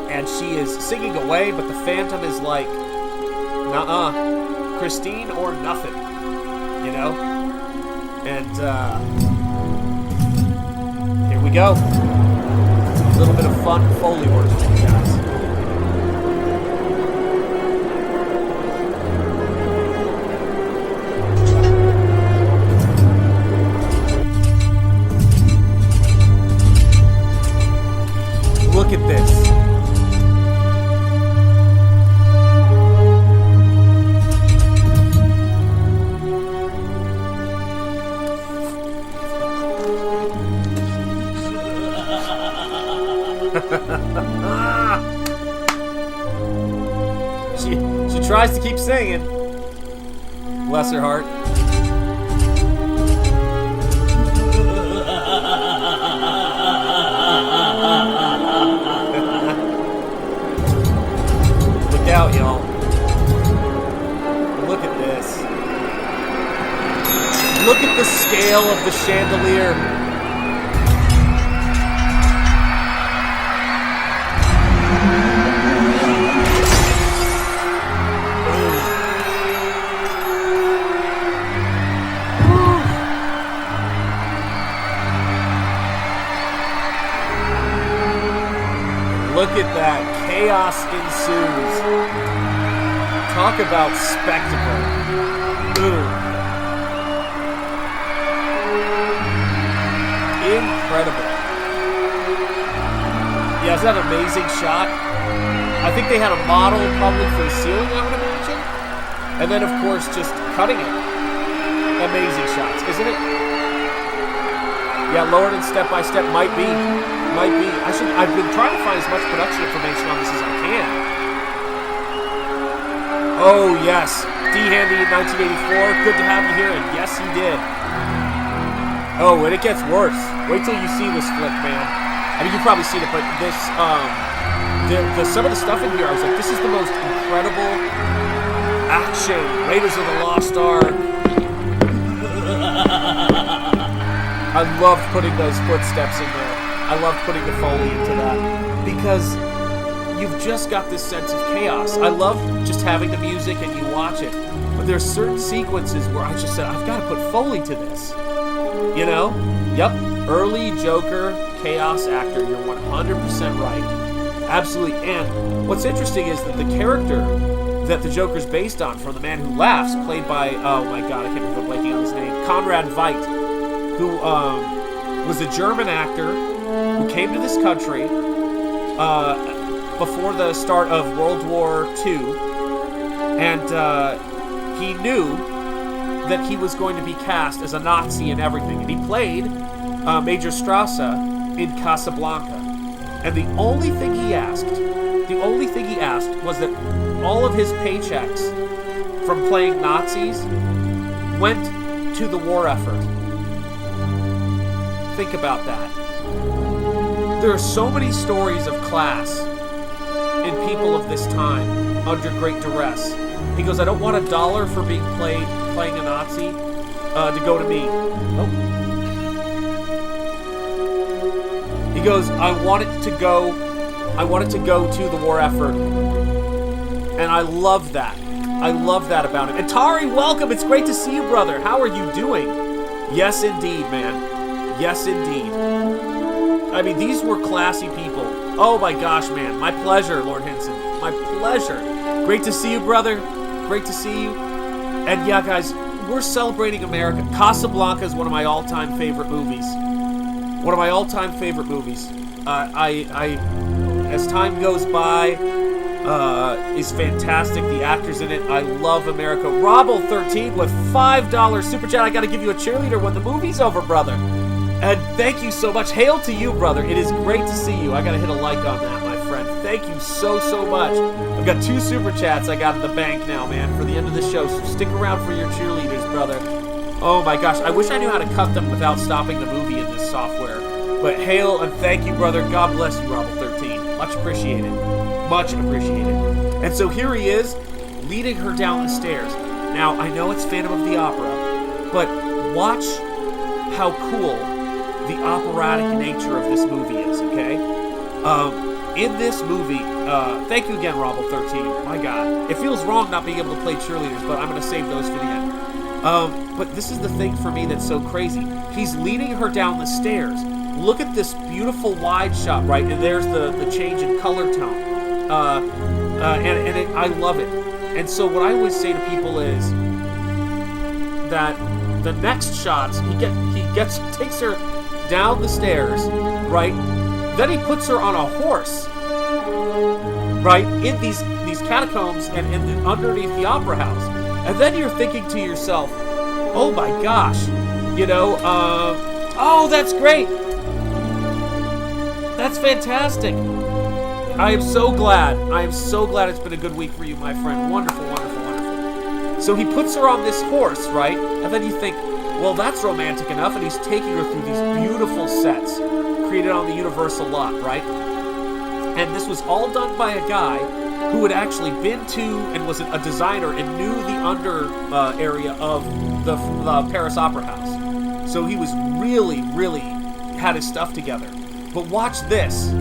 Speaker 5: and she is singing away, but the Phantom is like, nuh-uh, Christine or nothing, you know? And here we go. A little bit of fun Foley work for you guys. Look at this. She tries to keep singing. Bless her heart. Look out, y'all. Look at this. Look at the scale of the chandelier. Look at that. Chaos ensues. Talk about spectacle. Boom. Incredible. Yeah, is that an amazing shot? I think they had a model probably for the ceiling, I would imagine. And then, of course, just cutting it. Amazing shots, isn't it? Yeah, lowered and step by step might be. I've been trying to find as much production information on this as I can. Oh, yes. D-Handy in 1984. Good to have you here. And yes, he did. Oh, and it gets worse. Wait till you see this flick, man. I mean, you've probably seen it, but this, some of the stuff in here, I was like, this is the most incredible action. Raiders of the Lost Ark. I loved putting those footsteps in there. I loved putting the Foley into that because you've just got this sense of chaos. I love just having the music and you watch it, but there's certain sequences where I just said, I've got to put Foley to this. You know? Yep. Early Joker chaos actor. You're 100% right. Absolutely. And what's interesting is that the character that the Joker's based on, from The Man Who Laughs, played by, oh my god, I can't believe I'm blanking on his name, Conrad Veidt, who was a German actor who came to this country before the start of World War II, and he knew that he was going to be cast as a Nazi and everything. And he played Major Strasse in Casablanca. And the only thing he asked was that all of his paychecks from playing Nazis went to the war effort. Think about that. There are so many stories of class in people of this time under great duress. He goes, I don't want $1 for being playing a Nazi to go to me. Oh. He goes, I want it to go to the war effort. And I love that. I love that about him. And Tari, welcome. It's great to see you, brother. How are you doing? Yes, indeed, man. Yes, indeed. I mean, these were classy people. Oh my gosh, man. My pleasure, Lord Hinson. My pleasure. Great to see you, brother. Great to see you. And yeah, guys, we're celebrating America. Casablanca is one of my all-time favorite movies. One of my all-time favorite movies. As time goes by, is fantastic. The actors in it. I love America. Robble13 with $5 super chat. I got to give you a cheerleader when the movie's over, brother. And thank you so much. Hail to you, brother. It is great to see you. I got to hit a like on that, my friend. Thank you so much. I've got 2 super chats I got in the bank now, man, for the end of the show. So stick around for your cheerleaders, brother. Oh my gosh. I wish I knew how to cut them without stopping the movie in this software. But hail and thank you, brother. God bless you, Robble13. Much appreciated. Much appreciated. And so here he is, leading her down the stairs. Now, I know it's Phantom of the Opera, but watch how cool the operatic nature of this movie is, okay? In this movie, thank you again, Robble13. My God. It feels wrong not being able to play cheerleaders, but I'm going to save those for the end. But this is the thing for me that's so crazy. He's leading her down the stairs. Look at this beautiful wide shot, right? And there's the change in color tone. I love it. And so what I always say to people is that the next shots, he takes her down the stairs, right? Then he puts her on a horse, right? In these catacombs and underneath the opera house. And then you're thinking to yourself, oh my gosh, oh, that's great. That's fantastic. I am so glad it's been a good week for you, my friend. Wonderful, wonderful, wonderful. So he puts her on this horse, right? And then you think, well, that's romantic enough. And he's taking her through these beautiful sets created on the Universal lot, right? And this was all done by a guy who had actually been to and was a designer and knew the under area of the Paris Opera House. So he was really, really had his stuff together. But watch this.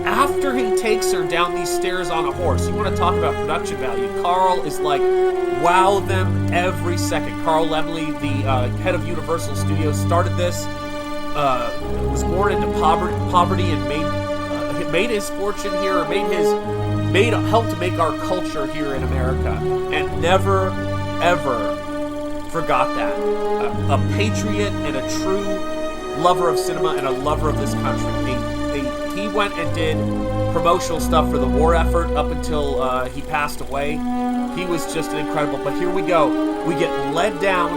Speaker 5: After he takes her down these stairs on a horse, you want to talk about production value. Carl is like, wow them every second. Carl Lemley, the head of Universal Studios, started this, was born into poverty and made his fortune here, helped to make our culture here in America, and never, ever forgot that. A patriot and a true lover of cinema and a lover of this country. He went and did promotional stuff for the war effort up until he passed away. He was just an incredible. But here we go. We get led down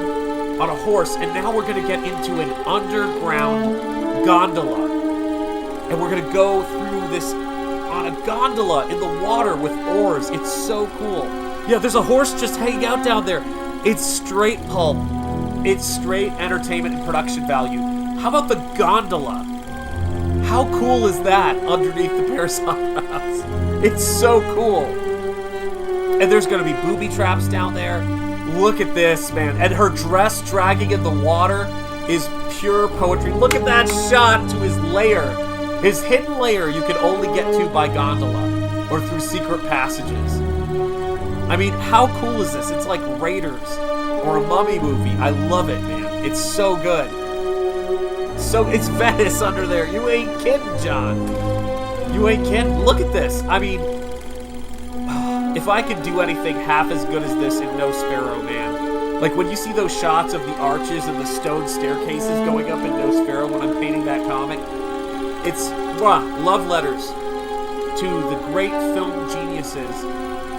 Speaker 5: on a horse, and now we're going to get into an underground gondola. And we're going to go through this on a gondola in the water with oars. It's so cool. Yeah, there's a horse just hanging out down there. It's straight pulp. It's straight entertainment and production value. How about the gondola? How cool is that underneath the Paris Opera House? It's so cool. And there's going to be booby traps down there. Look at this, man. And her dress dragging in the water is pure poetry. Look at that shot to his lair. His hidden lair you can only get to by gondola or through secret passages. I mean, how cool is this? It's like Raiders or a Mummy movie. I love it, man. It's so good. So it's Venice under there. You ain't kidding, John. You ain't kidding. Look at this. I mean, if I could do anything half as good as this in Nosfero, man. Like when you see those shots of the arches and the stone staircases going up in Nosfero when I'm painting that comic, it's love letters to the great film geniuses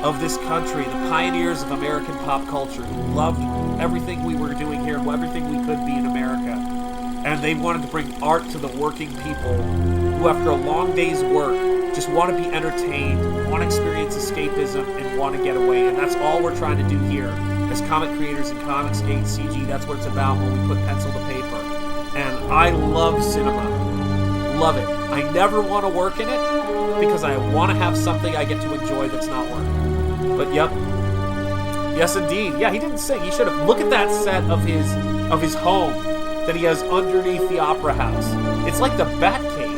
Speaker 5: of this country, the pioneers of American pop culture, who loved everything we were doing here, everything we could be in America. And they wanted to bring art to the working people who, after a long day's work, just want to be entertained, want to experience escapism, and want to get away. And that's all we're trying to do here. As comic creators and Comicsgate CG, that's what it's about when we put pencil to paper. And I love cinema. Love it. I never want to work in it because I want to have something I get to enjoy that's not work. But yep. Yes, indeed. Yeah, he didn't sing. He should have. Look at that set of his home that he has underneath the Opera House. It's like the Batcave.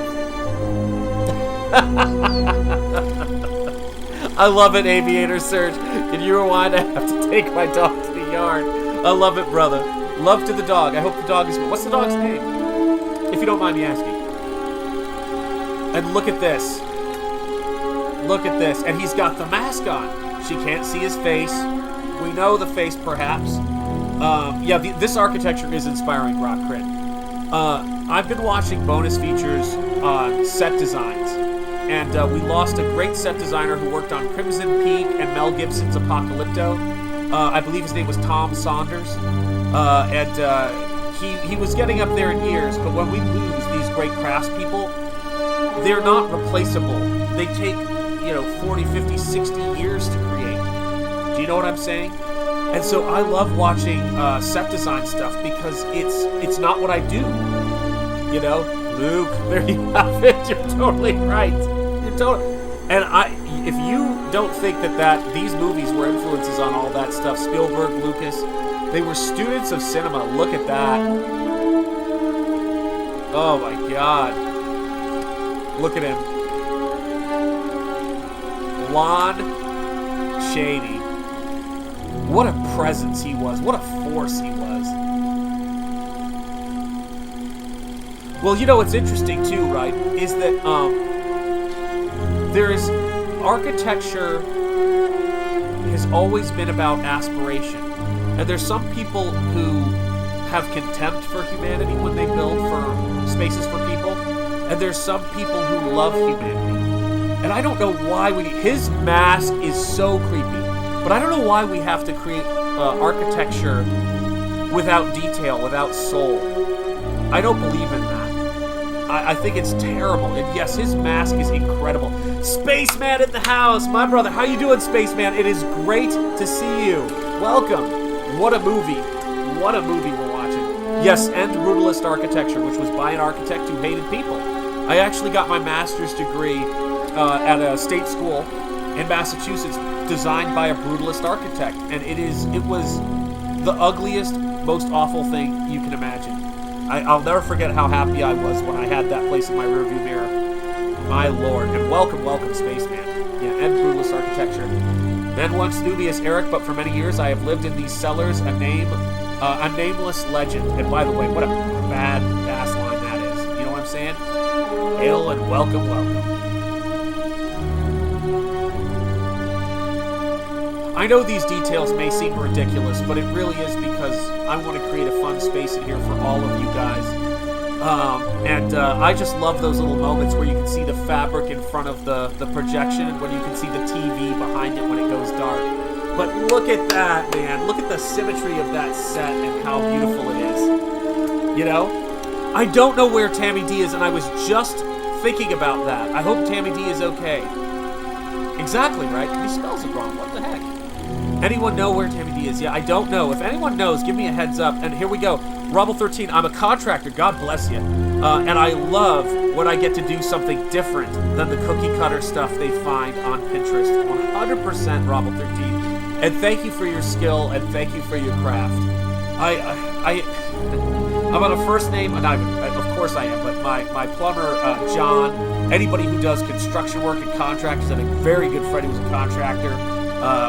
Speaker 5: I love it, Aviator Surge. Can you rewind? I have to take my dog to the yard. I love it, brother. Love to the dog. I hope the dog is... What's the dog's name? If you don't mind me asking. And look at this. Look at this. And he's got the mask on. She can't see his face. We know the face, perhaps. This architecture is inspiring, Rock Crit. I've been watching bonus features on set designs. And we lost a great set designer who worked on Crimson Peak and Mel Gibson's Apocalypto. I believe his name was Tom Saunders. He was getting up there in years, but when we lose these great craftspeople, they're not replaceable. They take, 40, 50, 60 years to create. Do you know what I'm saying? And so I love watching set design stuff because it's not what I do. Luke, there you have it. You're totally right. And if you don't think that these movies were influences on all that stuff, Spielberg, Lucas, they were students of cinema. Look at that. Oh my God. Look at him. Lon Chaney. What a presence he was. What a force he was. Well, what's interesting too, right, is that there's architecture has always been about aspiration. And there's some people who have contempt for humanity when they build for spaces for people. And there's some people who love humanity. And I don't know why his mask is so creepy. But I don't know why we have to create architecture without detail, without soul. I don't believe in that. I think it's terrible. And yes, his mask is incredible. Spaceman at the house. My brother, how you doing, Spaceman? It is great to see you. Welcome. What a movie. What a movie we're watching. Yes, and brutalist architecture, which was by an architect who hated people. I actually got my master's degree at a state school in Massachusetts, designed by a brutalist architect. And it was the ugliest, most awful thing you can imagine. I'll never forget how happy I was when I had that place in my rearview mirror. My lord. And welcome, Spaceman. Yeah, and brutalist architecture. Then once dubious Eric, but for many years I have lived in these cellars, a nameless legend. And by the way, what a bad ass line that is. You know what I'm saying? Hail and welcome. I know these details may seem ridiculous, but it really is because I want to create a fun space in here for all of you guys. I just love those little moments where you can see the fabric in front of the projection and when you can see the TV behind it when it goes dark. But look at that, man. Look at the symmetry of that set and how beautiful it is. I don't know where Tammy D is, and I was just thinking about that. I hope Tammy D is okay. Exactly, right? He spells it wrong. What the heck? Anyone know where Tammy D is? Yeah, I don't know. If anyone knows, give me a heads up. And here we go. Rubble13, I'm a contractor. God bless you. And I love when I get to do something different than the cookie cutter stuff they find on Pinterest. 100% Rubble13. And thank you for your skill and thank you for your craft. I'm on a first name, and of course I am, but my plumber, John, anybody who does construction work and contractors, and a very good friend who was a contractor.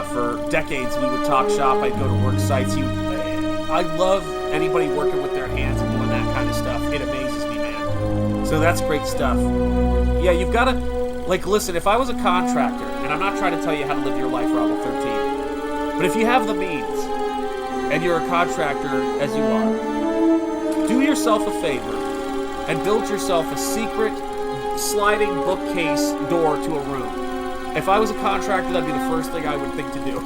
Speaker 5: For decades, we would talk shop. I'd go to work sites. I love anybody working with their hands and doing that kind of stuff. It amazes me, man. So that's great stuff. Yeah, you've got to, listen, if I was a contractor, and I'm not trying to tell you how to live your life, Robble 13, but if you have the means, and you're a contractor as you are, do yourself a favor and build yourself a secret sliding bookcase door to a room. If I was a contractor, that'd be the first thing I would think to do.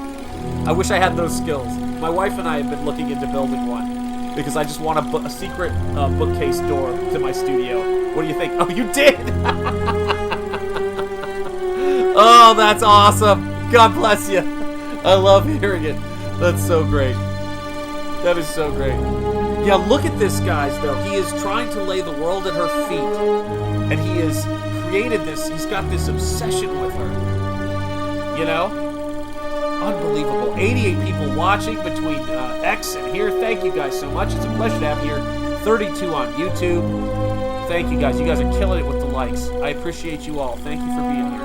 Speaker 5: I wish I had those skills. My wife and I have been looking into building one because I just want a secret bookcase door to my studio. What do you think? Oh, you did! Oh, that's awesome. God bless you. I love hearing it. That's so great. That is so great. Yeah, look at this, guys, though. He is trying to lay the world at her feet. And he has created this. He's got this obsession with her. You know? Unbelievable. 88 people watching between X and here. Thank you guys so much. It's a pleasure to have you here. 32 on YouTube. Thank you guys. You guys are killing it with the likes. I appreciate you all. Thank you for being here.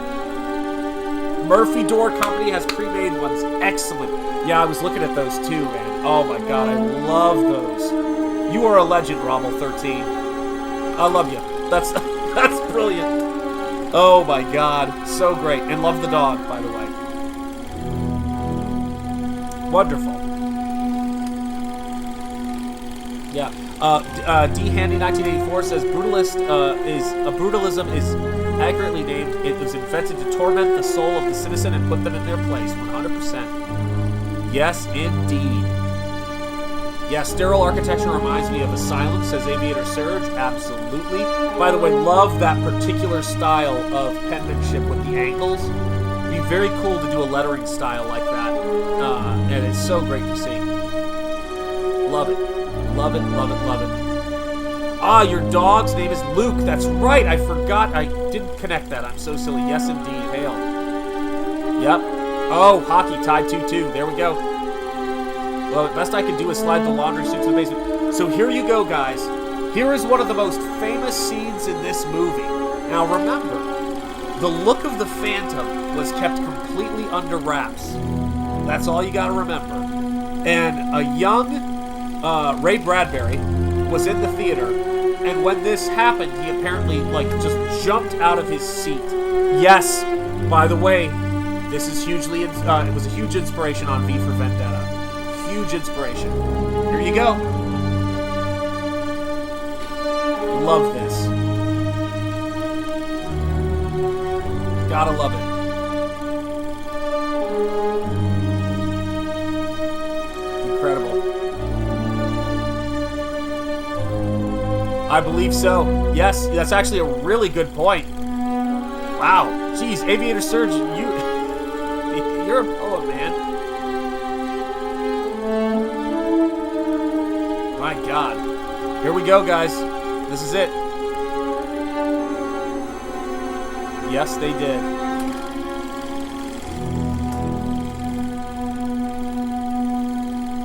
Speaker 5: Murphy Door Company has pre-made ones. Excellent. Yeah, I was looking at those too, man. Oh my god, I love those. You are a legend, Robble13. I love you. That's brilliant. Oh my god, so great. And love the dog, by the way. Wonderful. Yeah. D Handy 1984 says brutalism is accurately named. It was invented to torment the soul of the citizen and put them in their place. 100%. Yes, indeed. Yeah, sterile architecture reminds me of Asylum, says Aviator Surge. Absolutely. By the way, love that particular style of penmanship with the angles. It'd be very cool to do a lettering style like that. And it's so great to see. Love it. Love it, love it, love it. Ah, your dog's name is Luke. That's right. I forgot. I didn't connect that. I'm so silly. Yes, indeed. Hail. Yep. Oh, hockey tied 2-2. There we go. Well, the best I can do is slide the laundry suit to the basement. So here you go, guys. Here is one of the most famous scenes in this movie. Now, remember, the look of the Phantom was kept completely under wraps. That's all you got to remember. And a young Ray Bradbury was in the theater, and when this happened, he apparently, just jumped out of his seat. Yes, by the way, this is hugely, it was a huge inspiration on V for Vendetta. Huge inspiration. Here you go. Love this. Gotta love it. Incredible. I believe so. Yes, that's actually a really good point. Wow. Jeez, Aviator Surge, you're a poet, man. My God. Here we go, guys. This is it. Yes, they did.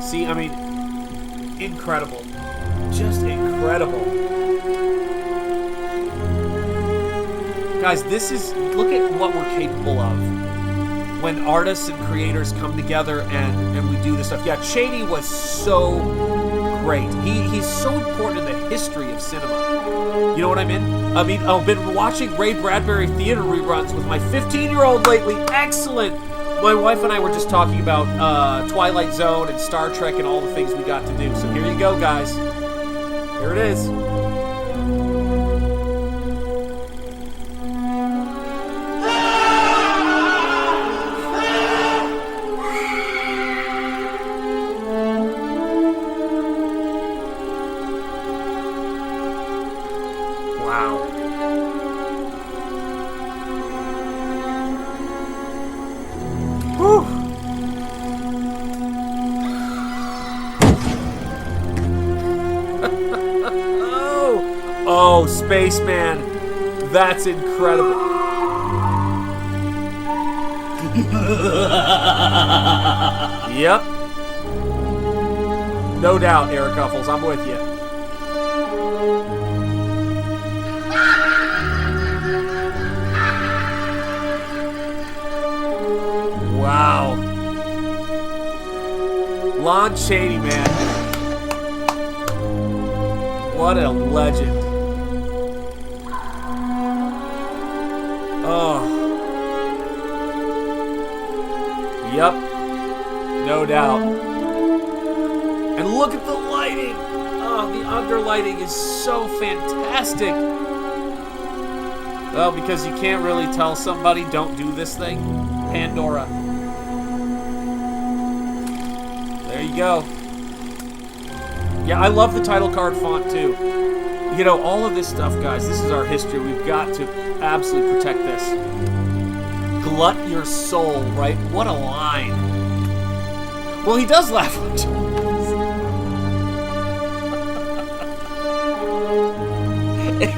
Speaker 5: See, I mean, incredible. Just incredible. Guys, look at what we're capable of when artists and creators come together and we do this stuff. Yeah, Chaney was so great. He's so important in the history of cinema. You know what I mean? I've been watching Ray Bradbury theater reruns with my 15-year-old lately. Excellent! My wife and I were just talking about Twilight Zone and Star Trek and all the things we got to do. So here you go, guys. Here it is. Oh, Spaceman. That's incredible. Yep. No doubt, Eric Uffles. I'm with you. Wow. Lon Chaney, man. What a legend. Oh. Yep. No doubt. And look at the lighting. Oh, the underlighting is so fantastic. Well, because you can't really tell somebody, don't do this thing. Pandora. There you go. Yeah, I love the title card font, too. You know, all of this stuff, guys, this is our history. We've got to absolutely protect this. Glut your soul, right? What a line. Well, he does laugh on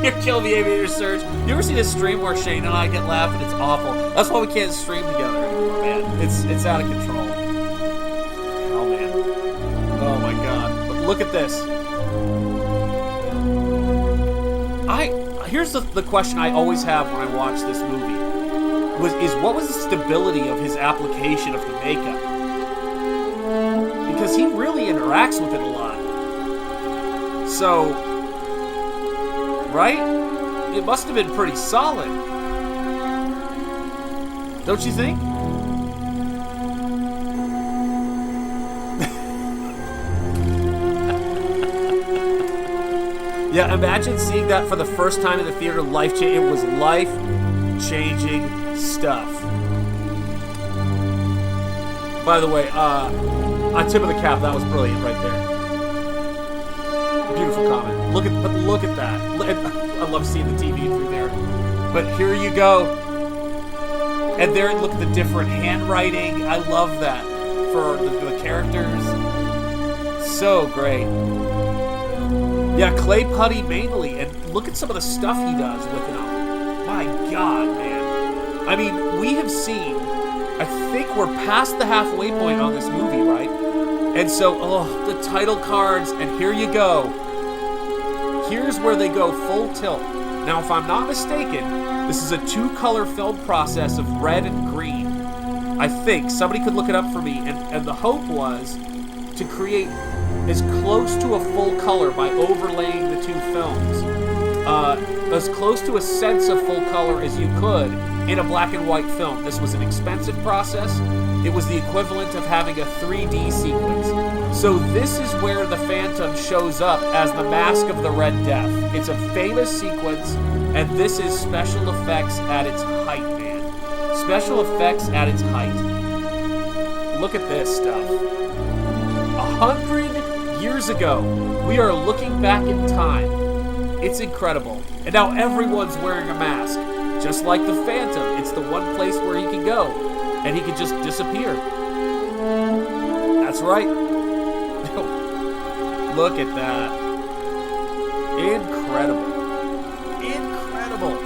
Speaker 5: You're killing me, Aviator Surge. You ever seen a stream where Shane and I get laughing? It's awful. That's why we can't stream together anymore, man. It's out of control. Oh, man. Oh, my God. But look at this. Here's the question I always have when I watch this movie. What was the stability of his application of the makeup? Because he really interacts with it a lot. So, right? It must have been pretty solid. Don't you think? Yeah, imagine seeing that for the first time in the theater. It was life-changing stuff. By the way, on tip of the cap, that was brilliant right there. Beautiful comment. Look at that. I love seeing the TV through there. But here you go. And there, look at the different handwriting. I love that for the characters. So great. Yeah, clay putty mainly, and look at some of the stuff he does with it. My God, man. I mean, we have seen, I think we're past the halfway point on this movie, right? And so, the title cards, and here you go. Here's where they go full tilt. Now, if I'm not mistaken, this is a 2-color film process of red and green. I think. Somebody could look it up for me. And the hope was to create as close to a full color by overlaying the 2 films. As close to a sense of full color as you could in a black and white film. This was an expensive process. It was the equivalent of having a 3D sequence. So this is where the Phantom shows up as the Mask of the Red Death. It's a famous sequence, and this is special effects at its height, man. Special effects at its height. Look at this stuff. 100 years ago, we are looking back in time. It's incredible. And now everyone's wearing a mask. Just like the Phantom, it's the one place where he can go. And he can just disappear. That's right. Look at that. Incredible. Incredible.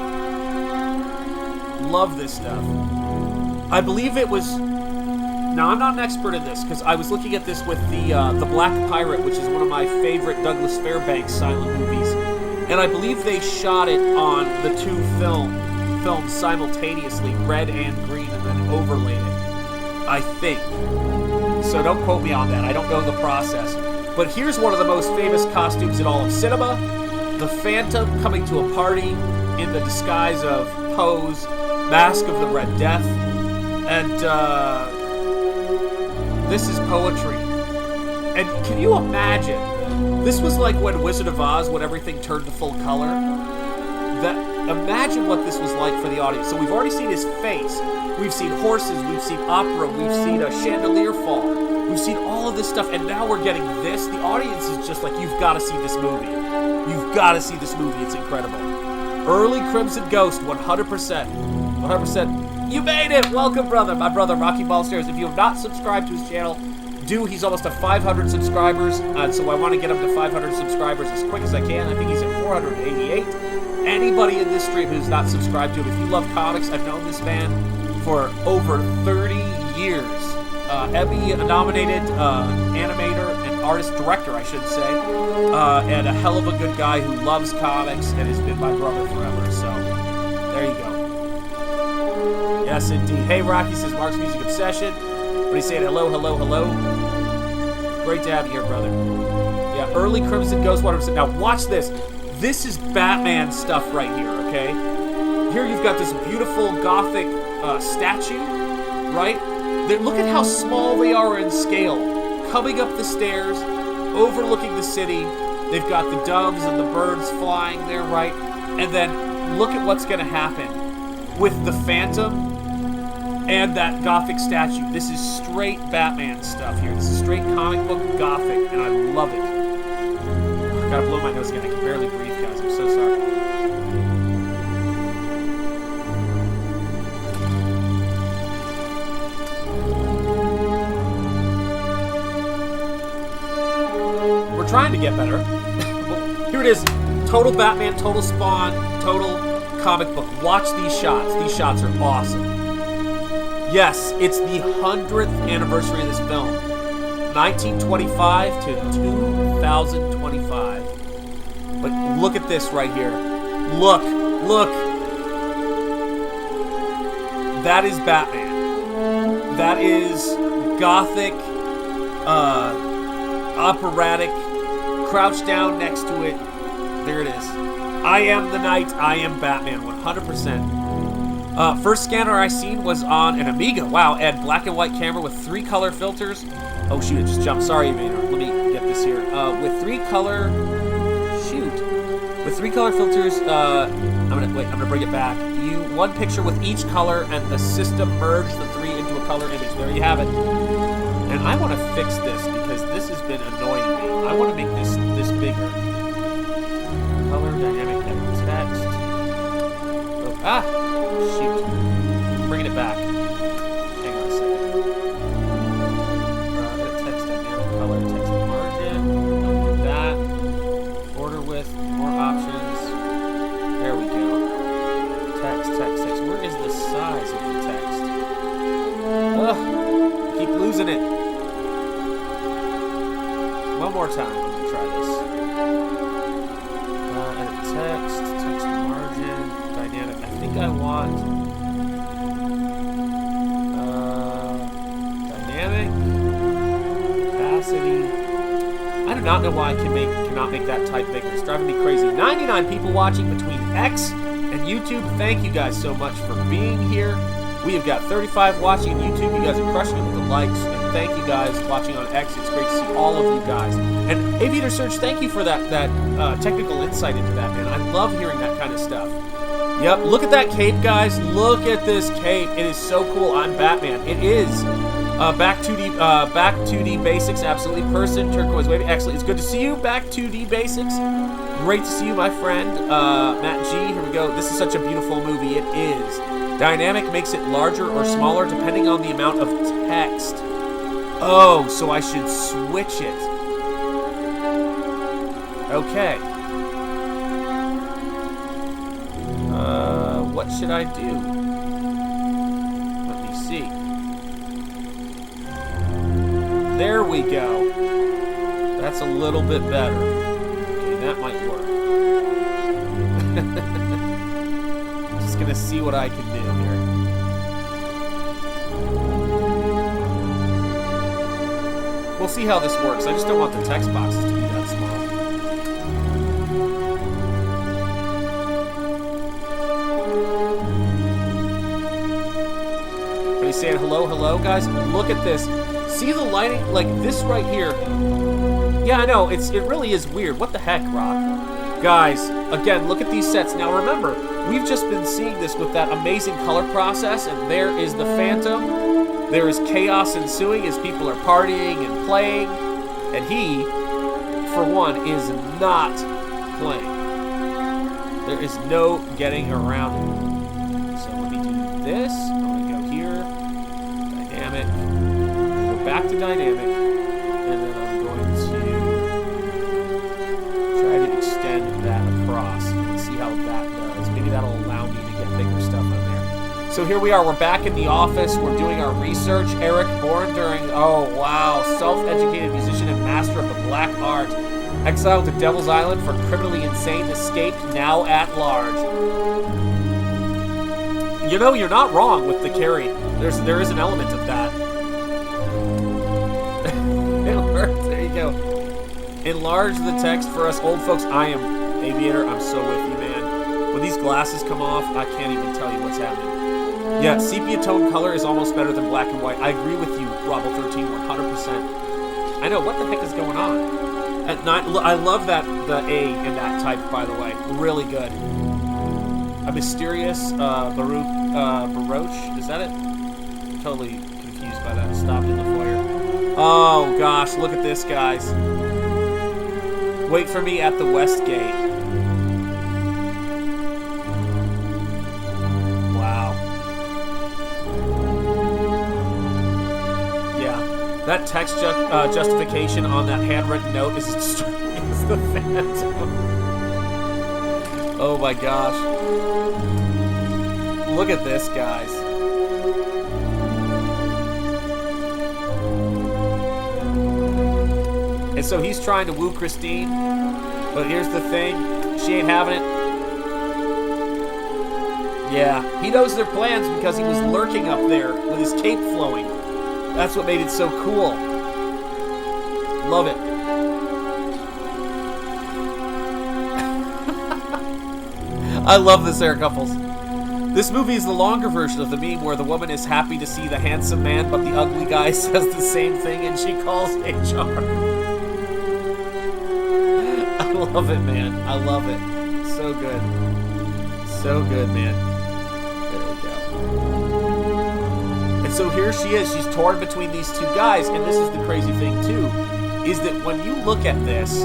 Speaker 5: Love this stuff. I believe it was... Now, I'm not an expert in this, because I was looking at this with the Black Pirate, which is one of my favorite Douglas Fairbanks silent movies. And I believe they shot it on the 2 films simultaneously, red and green, and then overlaid it. I think. So don't quote me on that. I don't know the process. But here's one of the most famous costumes in all of cinema. The Phantom coming to a party in the disguise of Poe's Mask of the Red Death. And this is poetry. And can you imagine? This was like when Wizard of Oz, when everything turned to full color. Imagine what this was like for the audience. So we've already seen his face. We've seen horses. We've seen opera. We've seen a chandelier fall. We've seen all of this stuff. And now we're getting this. The audience is just like, you've got to see this movie. You've got to see this movie. It's incredible. Early Crimson Ghost, 100%. 100%. You made it! Welcome, brother. My brother, Rocky Ballstairs. If you have not subscribed to his channel, do. He's almost at 500 subscribers, so I want to get him to 500 subscribers as quick as I can. I think he's at 488. Anybody in this stream who's not subscribed to him, if you love comics, I've known this man for over 30 years. Emmy-nominated animator and artist-director, I should say, and a hell of a good guy who loves comics and has been my brother forever, so there you go. Yes, indeed. Hey, Rocky says Mark's Music Obsession. But he's saying hello, hello, hello. Great to have you here, brother. Yeah, early Crimson Ghost, 100%. Now, watch this. This is Batman stuff right here, okay? Here you've got this beautiful Gothic statue, right? Look at how small they are in scale. Coming up the stairs, overlooking the city. They've got the doves and the birds flying there, right? And then look at what's going to happen with the Phantom and that Gothic statue. This is straight Batman stuff here. This is straight comic book Gothic, and I love it. Oh, I gotta blow my nose again. I can barely breathe, guys. I'm so sorry. We're trying to get better. Well, here it is. Total Batman, total Spawn, total comic book. Watch these shots. These shots are awesome. Yes, it's the 100th anniversary of this film. 1925 to 2025. But look at this right here. Look. That is Batman. That is Gothic, operatic, crouched down next to it. There it is. I am the Knight, I am Batman, 100%. First scanner I seen was on an Amiga. Wow, and black and white camera with 3 color filters. Oh shoot, it just jumped. Sorry, Vader. Let me get this here. With 3 color filters, I'm gonna bring it back. One picture with each color, and the system merged the 3 into a color image. There you have it. And I want to fix this because this has been annoying me. I want to make this bigger. Color dynamic text. Oh, shoot. Bringing it back. Hang on a second. Text dynamic color, text margin. Don't do that. Border width, more options. There we go. Text. Where is the size of the text? Ugh. Keep losing it. One more time. I'm going to try this. Edit text margin, dynamic. I think I want dynamic, opacity. I do not know why I cannot make that type bigger. It's driving me crazy. 99 people watching between X and YouTube. Thank you guys so much for being here. We have got 35 watching on YouTube. You guys are crushing it with the likes. And thank you guys watching on X. It's great to see all of you guys. And Aviator Search, thank you for that technical insight into that, man. I love hearing that kind of stuff. Yep, look at that cape, guys. Look at this cape. It is so cool. I'm Batman. It is back 2D basics. Absolutely. Person, turquoise wavy. Excellent. It's good to see you. Back 2D basics. Great to see you, my friend. Matt G. Here we go. This is such a beautiful movie. It is. Dynamic makes it larger or smaller depending on the amount of text. Oh, so I should switch it. Okay. What should I do? Let me see. There we go. That's a little bit better. Okay, that might work. Just gonna see what I can do here. We'll see how this works. I just don't want the text boxes to be that small. Everybody's saying hello, guys. Look at this. See the lighting? Like this right here. Yeah, I know. It really is weird. What the heck, Rock? Guys, again, look at these sets. Now remember, we've just been seeing this with that amazing color process, and there is the Phantom. There is chaos ensuing as people are partying and playing, and he, for one, is not playing. There is no getting around it. So let me do this. I'm going to go here. Dynamic. Go back to dynamic. And then I'm going to try to extend that across. Let's see how that does. Maybe that'll allow me to get bigger stuff on there. So here we are. We're back in the office. We're doing our research. Eric, born during, oh wow, self-educated musician and master of the black art. Exiled to Devil's Island for criminally insane, escaped, now at large. You know, you're not wrong with the carry. There is an element of that. It worked. There you go. Enlarge the text for us old folks. I am Aviator. I'm so with you, man. When these glasses come off, I can't even tell you what's happening. Yeah, sepia tone color is almost better than black and white. I agree with you, Robble13, 100%. I know, what the heck is going on? At 9, I love that, the A in that type, by the way. Really good. A mysterious Baroche. Is that it? Totally confused by that. Stopped in the foyer. Oh gosh, look at this, guys. Wait for me at the West Gate. Wow. Yeah, that text justification on that handwritten note is the Phantom. Oh my gosh. Look at this, guys. And so he's trying to woo Christine, but here's the thing, she ain't having it. Yeah, he knows their plans because he was lurking up there with his cape flowing. That's what made it so cool. Love it. I love this hair, couples. This movie is the longer version of the meme where the woman is happy to see the handsome man, but the ugly guy says the same thing and she calls HR. I love it, man. I love it. So good. So good, man. There we go. And so here she is. She's torn between these two guys, and this is the crazy thing, too, is that when you look at this,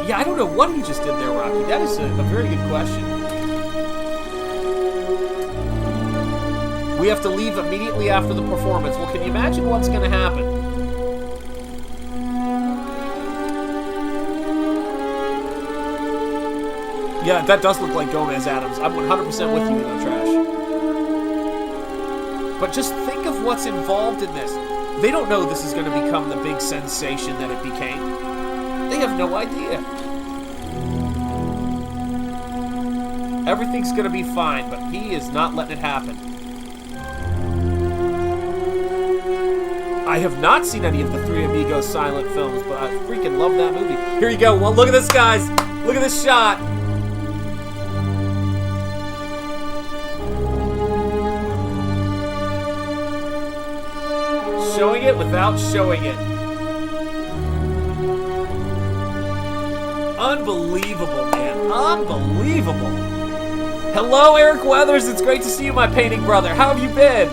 Speaker 5: yeah, I don't know what he just did there, Rocky. That is a very good question. We have to leave immediately after the performance. Well, can you imagine what's going to happen? Yeah, that does look like Gomez Adams. I'm 100% with you, though, Trash. But just think of what's involved in this. They don't know this is going to become the big sensation that it became. They have no idea. Everything's going to be fine, but he is not letting it happen. I have not seen any of the Three Amigos silent films, but I freaking love that movie. Here you go. Well, look at this, guys. Look at this shot. Showing it without showing it. Unbelievable, man. Unbelievable. Hello, Eric Weathers. It's great to see you, my painting brother. How have you been?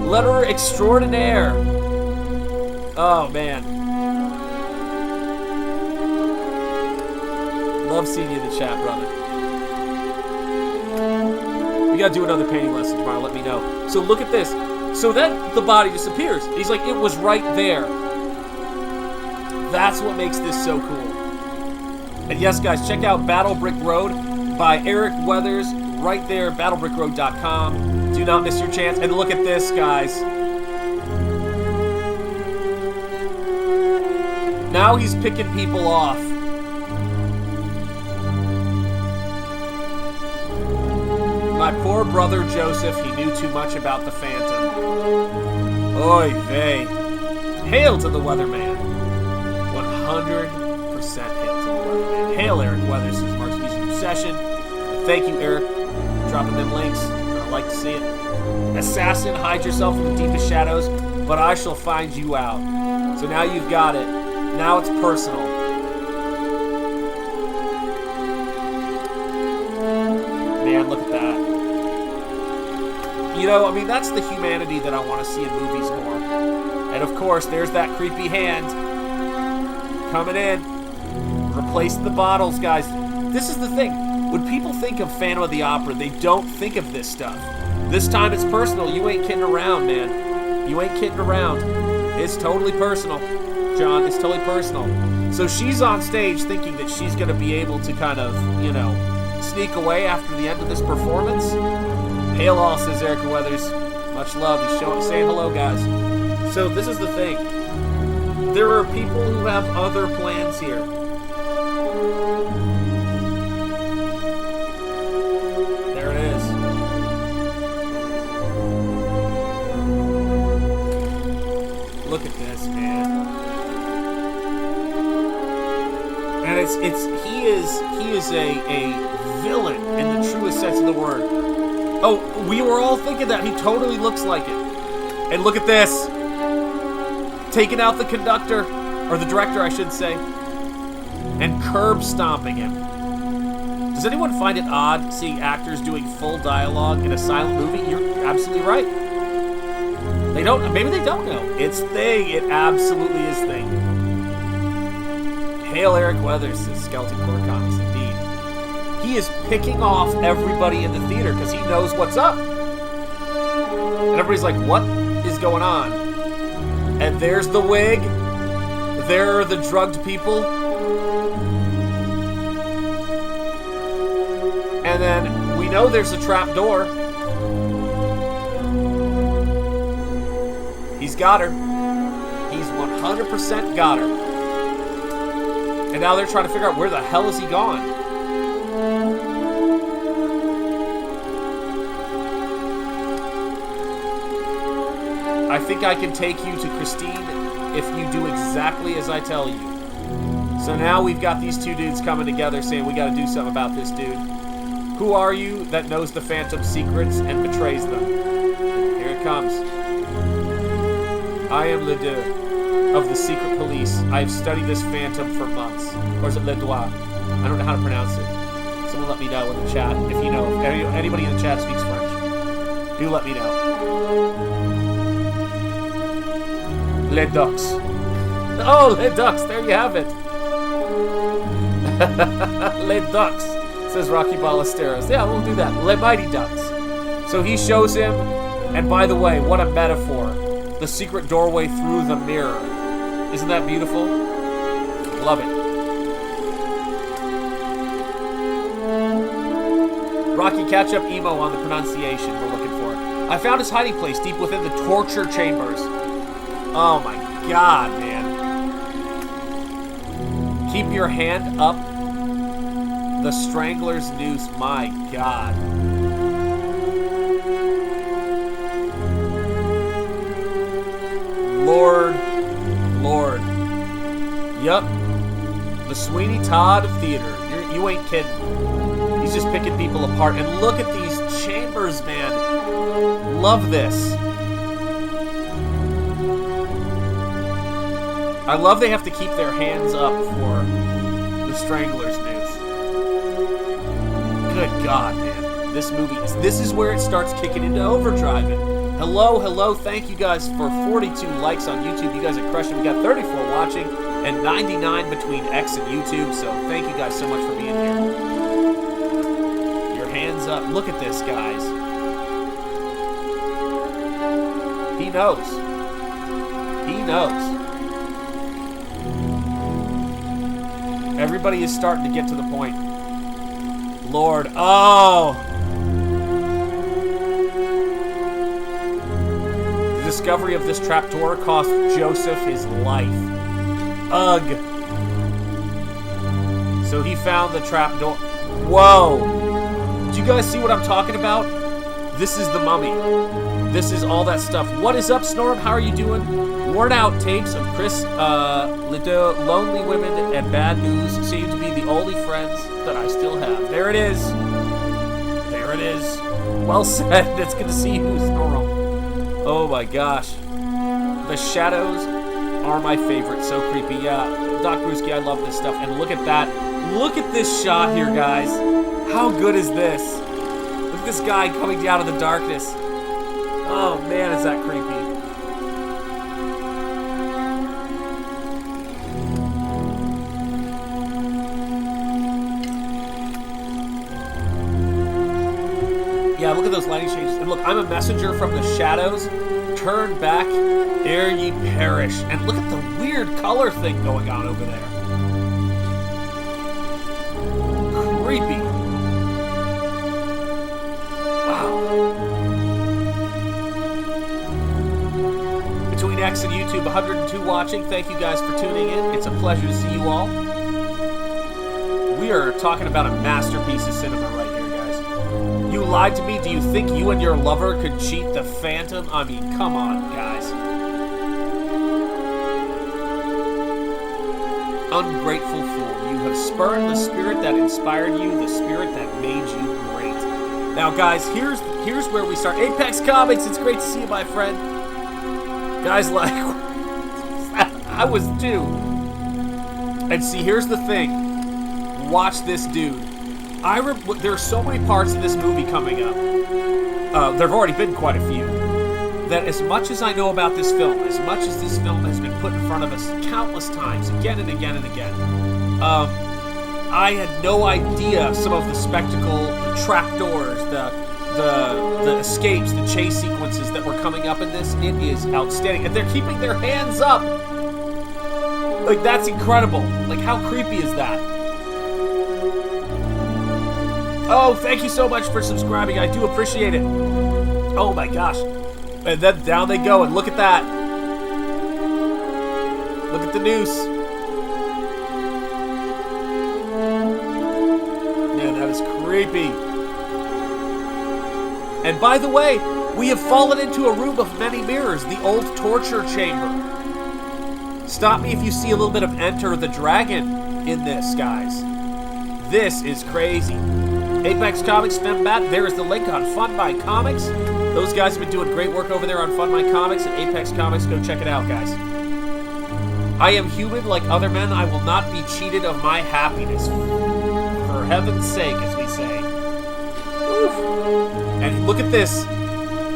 Speaker 5: Letterer extraordinaire. Oh, man. Love seeing you in the chat, brother. We gotta do another painting lesson tomorrow. Let me know. So look at this. So then the body disappears. He's like, it was right there. That's what makes this so cool. And yes, guys, check out Battle Brick Road by Eric Weathers right there, battlebrickroad.com. Do not miss your chance. And look at this, guys. Now he's picking people off. My poor brother Joseph, he knew too much about the Phantom. Oy vey. Hail to the Weatherman. 100% hail to the Weatherman. Hail, Eric Weathers, since Mark's Music Obsession. Thank you, Eric, for dropping them links. I'd like to see it. Assassin, hide yourself in the deepest shadows, but I shall find you out. So now you've got it. Now it's personal. Man, look at that. You know, I mean, that's the humanity that I want to see in movies more. And of course, there's that creepy hand coming in. Replace the bottles, guys. This is the thing. When people think of Phantom of the Opera, they don't think of this stuff. This time it's personal. You ain't kidding around, man. You ain't kidding around. It's totally personal, John. It's totally personal. So she's on stage thinking that she's going to be able to kind of, you know, sneak away after the end of this performance. Hail all, says Eric Weathers. Much love. He's saying hello, guys. So this is the thing. There are people who have other plans here. There it is. Look at this, man. And he is a villain in the truest sense of the word. Oh, we were all thinking that. He totally looks like it. And look at this. Taking out the conductor, or the director, I should say, and curb stomping him. Does anyone find it odd seeing actors doing full dialogue in a silent movie? You're absolutely right. They don't, maybe they don't know. It's Thing. It absolutely is Thing. Hail Eric Weathers, says Skeleton Core Comics, indeed. He is picking off everybody in the theater because he knows what's up. And everybody's like, what is going on? And there's the wig. There are the drugged people. And then we know there's a trap door. He's got her. He's 100% got her. And now they're trying to figure out where the hell is he gone. I think I can take you to Christine if you do exactly as I tell you. So now we've got these two dudes coming together saying we got to do something about this dude. Who are you that knows the Phantom's secrets and betrays them? Here it comes. I am Le Deux of the secret police. I have studied this Phantom for months. Or is it Le Doigt? I don't know how to pronounce it. Someone let me know in the chat if you know. If anybody in the chat speaks French, do let me know. Les Ducks. Oh, Les Ducks. There you have it. Les Ducks, says Rocky Ballesteros. Yeah, we'll do that. Les Mighty Ducks. So he shows him, and by the way, what a metaphor. The secret doorway through the mirror. Isn't that beautiful? Love it. Rocky, catch up emo on the pronunciation we're looking for. I found his hiding place deep within the torture chambers. Oh my god, man. Keep your hand up. The Strangler's noose. My god. Lord. Yup. The Sweeney Todd of theater. You ain't kidding. He's just picking people apart. And look at these chambers, man. Love this. I love they have to keep their hands up for the Strangler's noose. Good God, man. This movie this is where it starts kicking into overdrive. Hello. Thank you guys for 42 likes on YouTube. You guys are crushing. We got 34 watching and 99 between X and YouTube. So thank you guys so much for being here. Your hands up. Look at this, guys. He knows. He knows. Everybody is starting to get to the point. Lord. Oh! The discovery of this trapdoor cost Joseph his life. Ugh. So he found the trapdoor. Whoa! Do you guys see what I'm talking about? This is the mummy. This is all that stuff. What is up, Snorm? How are you doing? Worn out tapes of Chris Liddell, lonely women, and bad news seem to be the only friends that I still have. There it is. There it is. Well said. It's good to see you, Snorm. Oh my gosh. The shadows are my favorite. So creepy. Yeah, Doc Brewski, I love this stuff. And look at that. Look at this shot here, guys. How good is this? Look at this guy coming down in the darkness. Oh man, is that creepy. Yeah, look at those lighting changes. And look, I'm a messenger from the shadows. Turn back ere ye perish. And look at the weird color thing going on over there. Creepy. Wow. Between X and YouTube, 102 watching. Thank you guys for tuning in. It's a pleasure to see you all. We are talking about a masterpiece of cinema right here, guys. You lied to me. Do you think you and your lover could cheat the Phantom? I mean, come on, guys. Ungrateful fool. You have spurned the spirit that inspired you, the spirit that made you great. Now, guys, here's where we start. Apex Comics, it's great to see you, my friend. Guys, like, I was too. And see, here's the thing. Watch this dude. There are so many parts of this movie coming up. There have already been quite a few. That as much as I know about this film, as much as this film has been put in front of us countless times, again and again and again, I had no idea some of the spectacle, the trapdoors, the escapes, the chase sequences that were coming up in this. It is outstanding. And they're keeping their hands up. Like, that's incredible. Like, how creepy is that? Oh, thank you so much for subscribing. I do appreciate it. Oh my gosh. And then down they go, and look at that. Look at the noose. Man, that is creepy. And by the way, we have fallen into a room of many mirrors, the old torture chamber. Stop me if you see a little bit of Enter the Dragon in this, guys. This is crazy. Apex Comics, Fembat, there is the link on Fun by Comics. Those guys have been doing great work over there on Fun by Comics and Apex Comics. Go check it out, guys. I am human like other men. I will not be cheated of my happiness. For heaven's sake, as we say. Oof. And look at this.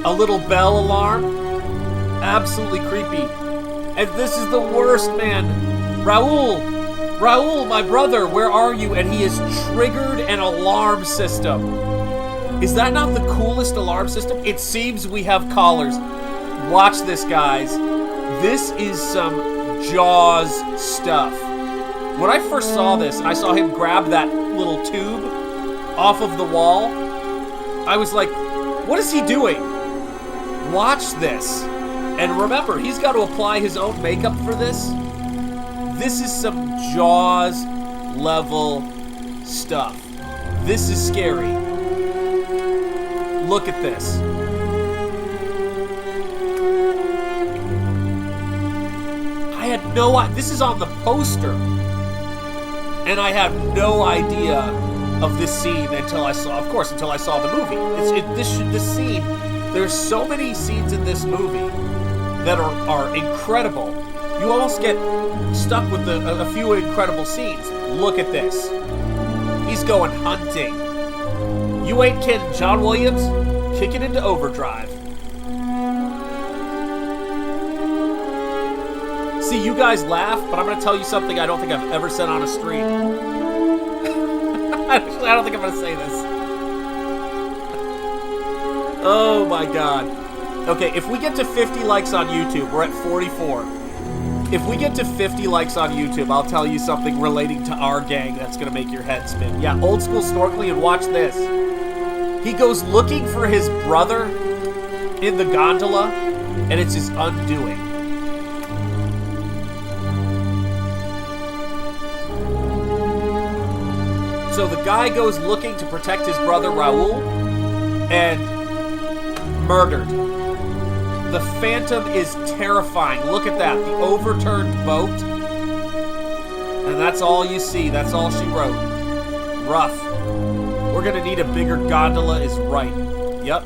Speaker 5: A little bell alarm. Absolutely creepy. And this is the worst, man. Raul, my brother, where are you? And he has triggered an alarm system. Is that not the coolest alarm system? It seems we have collars. Watch this, guys. This is some Jaws stuff. When I first saw this, and I saw him grab that little tube off of the wall, I was like, what is he doing? Watch this. And remember, he's got to apply his own makeup for this. This is some Jaws level stuff. This is scary. Look at this. I had no idea. This is on the poster. And I had no idea of this scene until I saw the movie. This scene, there's so many scenes in this movie that are incredible. You almost get stuck with a few incredible scenes. Look at this. He's going hunting. You ain't kidding, John Williams. Kick it into overdrive. See, you guys laugh, but I'm going to tell you something I don't think I've ever said on a stream. Actually, I don't think I'm going to say this. Oh my god. Okay, if we get to 50 likes on YouTube, we're at 44. If we get to 50 likes on YouTube, I'll tell you something relating to our gang that's going to make your head spin. Yeah, old school snorkeling, and watch this. He goes looking for his brother in the gondola, and it's his undoing. So the guy goes looking to protect his brother Raul, and murdered. The Phantom is terrifying. Look at that. The overturned boat. And that's all you see. That's all she wrote. Rough. We're going to need a bigger gondola is right. Yep.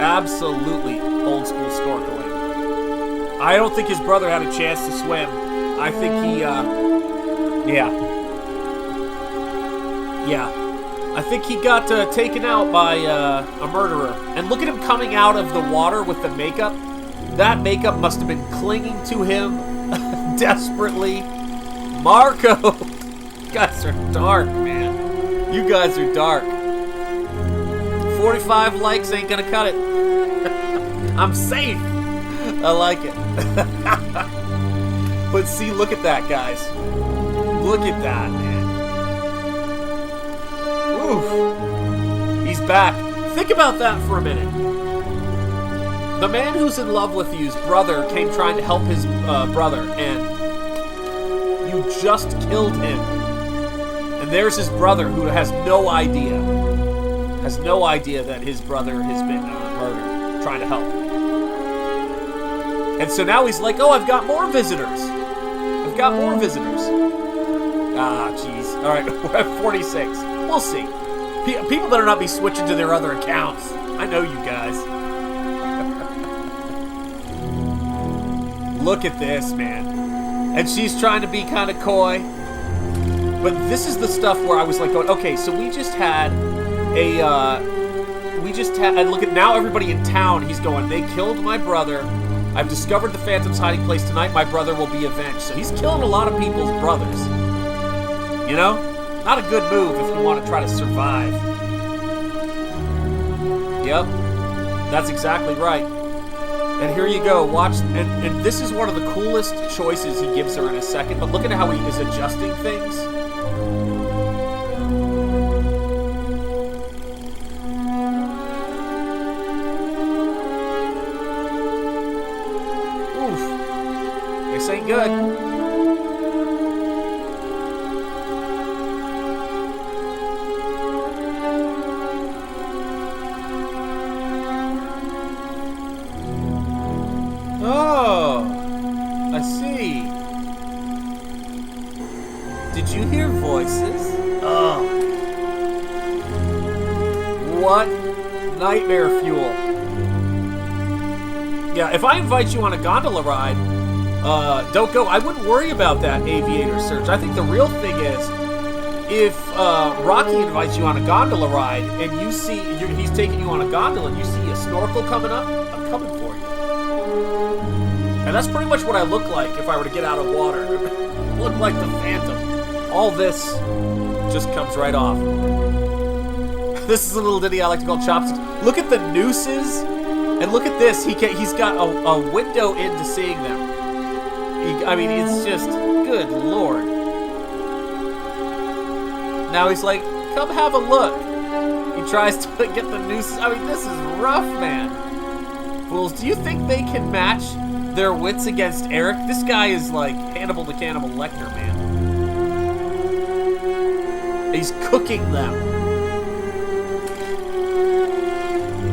Speaker 5: Absolutely old school snorkeling. I don't think his brother had a chance to swim. I think he, Yeah. I think he got taken out by a murderer. And look at him coming out of the water with the makeup. That makeup must have been clinging to him desperately. Marco! You guys are dark, man. You guys are dark. 45 likes ain't gonna cut it. I'm safe. I like it. But see, look at that, guys. Look at that, man. Oof. He's back. Think about that for a minute. The man who's in love with you's brother came trying to help his brother, and you just killed him. And there's his brother who has no idea. Has no idea that his brother has been murdered, trying to help. And so now he's like, oh, I've got more visitors. I've got more visitors. Ah, jeez. All right, we're at 46. We'll see. People better not be switching to their other accounts. I know you guys. Look at this, man. And she's trying to be kind of coy. But this is the stuff where I was like going, okay, so we just had and look at now everybody in town, he's going, they killed my brother. I've discovered the Phantom's hiding place tonight. My brother will be avenged. So he's killing a lot of people's brothers. You know? Not a good move if you want to try to survive. Yep. That's exactly right. And here you go. Watch. And this is one of the coolest choices he gives her in a second. But look at how he is adjusting things. This ain't good. Oh, I see. Did you hear voices? Oh. What nightmare fuel. Yeah, if I invite you on a gondola ride, don't go. I wouldn't worry about that aviator search. I think the real thing is, if Rocky invites you on a gondola ride and you see he's taking you on a gondola and you see a snorkel coming up, I'm coming for you. And that's pretty much what I look like if I were to get out of water. Look like the Phantom. All this just comes right off. This is a little ditty I like to call chopsticks. Look at the nooses, and look at this. He's got a window into seeing them. I mean, it's just, good lord. Now he's like, come have a look. He tries to get the nooses. I mean, this is rough, man. Fools, do you think they can match their wits against Eric? This guy is like Hannibal the Cannibal Lecter, man. He's cooking them.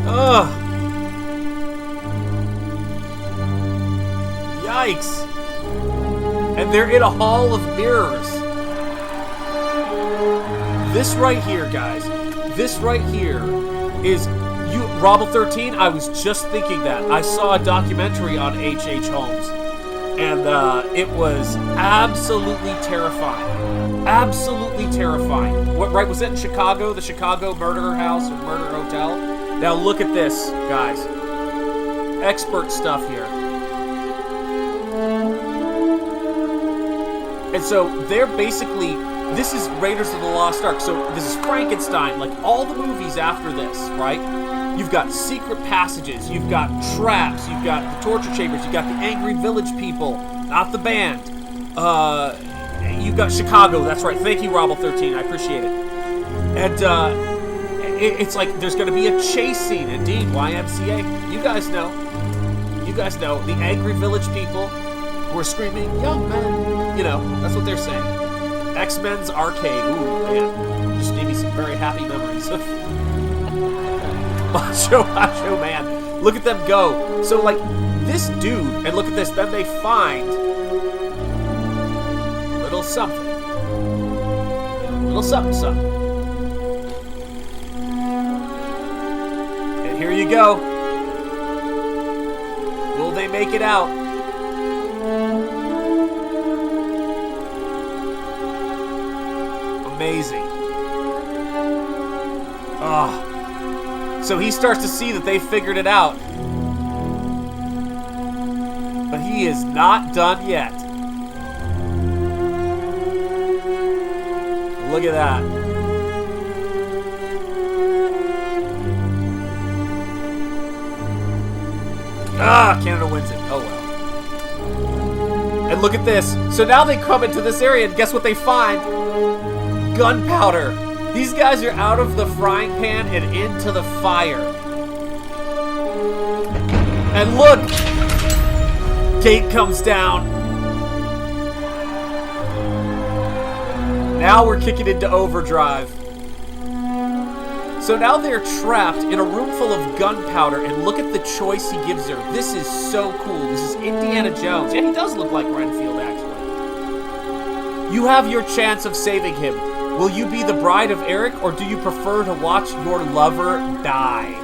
Speaker 5: Ugh. Yikes. And they're in a hall of mirrors. This right here, guys. This right here is you, Robble 13. I was just thinking that. I saw a documentary on H.H. Holmes, and it was absolutely terrifying. Absolutely terrifying. What right was that in Chicago? The Chicago murder house or murder hotel? Now look at this, guys. Expert stuff here. And so they're basically, this is Raiders of the Lost Ark. So this is Frankenstein, like all the movies after this, right? You've got secret passages, you've got traps, you've got the torture chambers, you've got the angry village people, not the band. You've got Chicago, that's right. Thank you, Robble 13, I appreciate it. And it's like there's going to be a chase scene, indeed, YMCA. You guys know. You guys know. The angry village people who are screaming, young men. You know, that's what they're saying. X-Men's Arcade. Ooh, man. Just gave me some very happy memories of Macho Man. Look at them go. So, like, this dude, and look at this, then they find a little something. A little something, something. And here you go. Will they make it out? Amazing. Ah. So he starts to see that they figured it out. But he is not done yet. Look at that. Ah, Canada wins it. Oh well. And look at this. So now they come into this area and guess what they find? Gunpowder. These guys are out of the frying pan and into the fire. And look! Gate comes down. Now we're kicking into overdrive. So now they're trapped in a room full of gunpowder, and look at the choice he gives her. This is so cool. This is Indiana Jones. Yeah, he does look like Renfield, actually. You have your chance of saving him. Will you be the bride of Eric, or do you prefer to watch your lover die?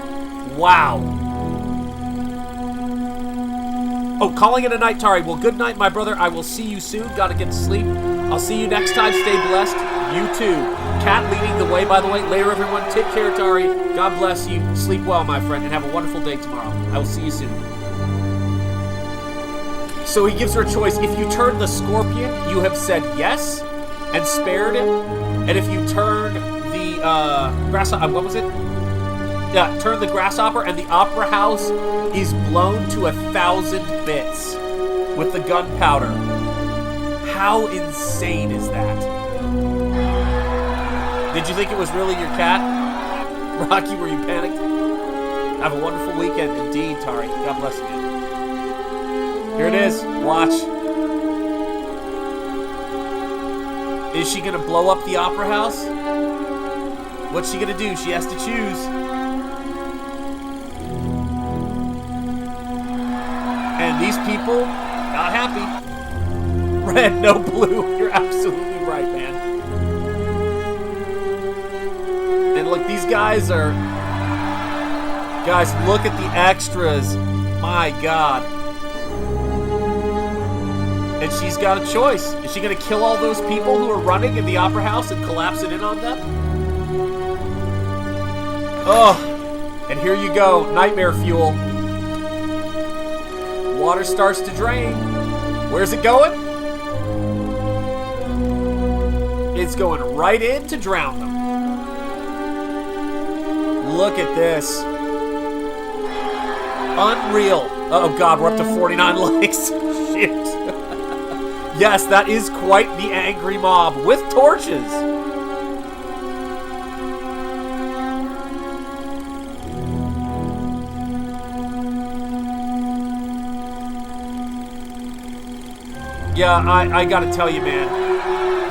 Speaker 5: Wow. Oh, calling it a night, Tari. Well, good night, my brother. I will see you soon. Gotta get to sleep. I'll see you next time. Stay blessed. You too. Cat leading the way, by the way. Later, everyone. Take care, Tari. God bless you. Sleep well, my friend, and have a wonderful day tomorrow. I will see you soon. So he gives her a choice. If you turn the scorpion, you have said yes and spared him. And if you turn the grasshopper, what was it? Yeah, turn the grasshopper, and the opera house is blown to 1,000 bits with the gunpowder. How insane is that? Did you think it was really your cat? Rocky, were you panicked? Have a wonderful weekend indeed, Tari. God bless you. Here it is. Watch. Is she gonna blow up the opera house? What's she gonna do? She has to choose. And these people, not happy. Red, no blue. You're absolutely right, man. And look, these guys are... Guys, look at the extras. My God. And she's got a choice. Is she going to kill all those people who are running in the opera house and collapse it in on them? Oh, and here you go. Nightmare fuel. Water starts to drain. Where's it going? It's going right in to drown them. Look at this. Unreal. Oh God, we're up to 49 likes. Shit. Yes, that is quite the angry mob with torches. Yeah, I gotta tell you, man.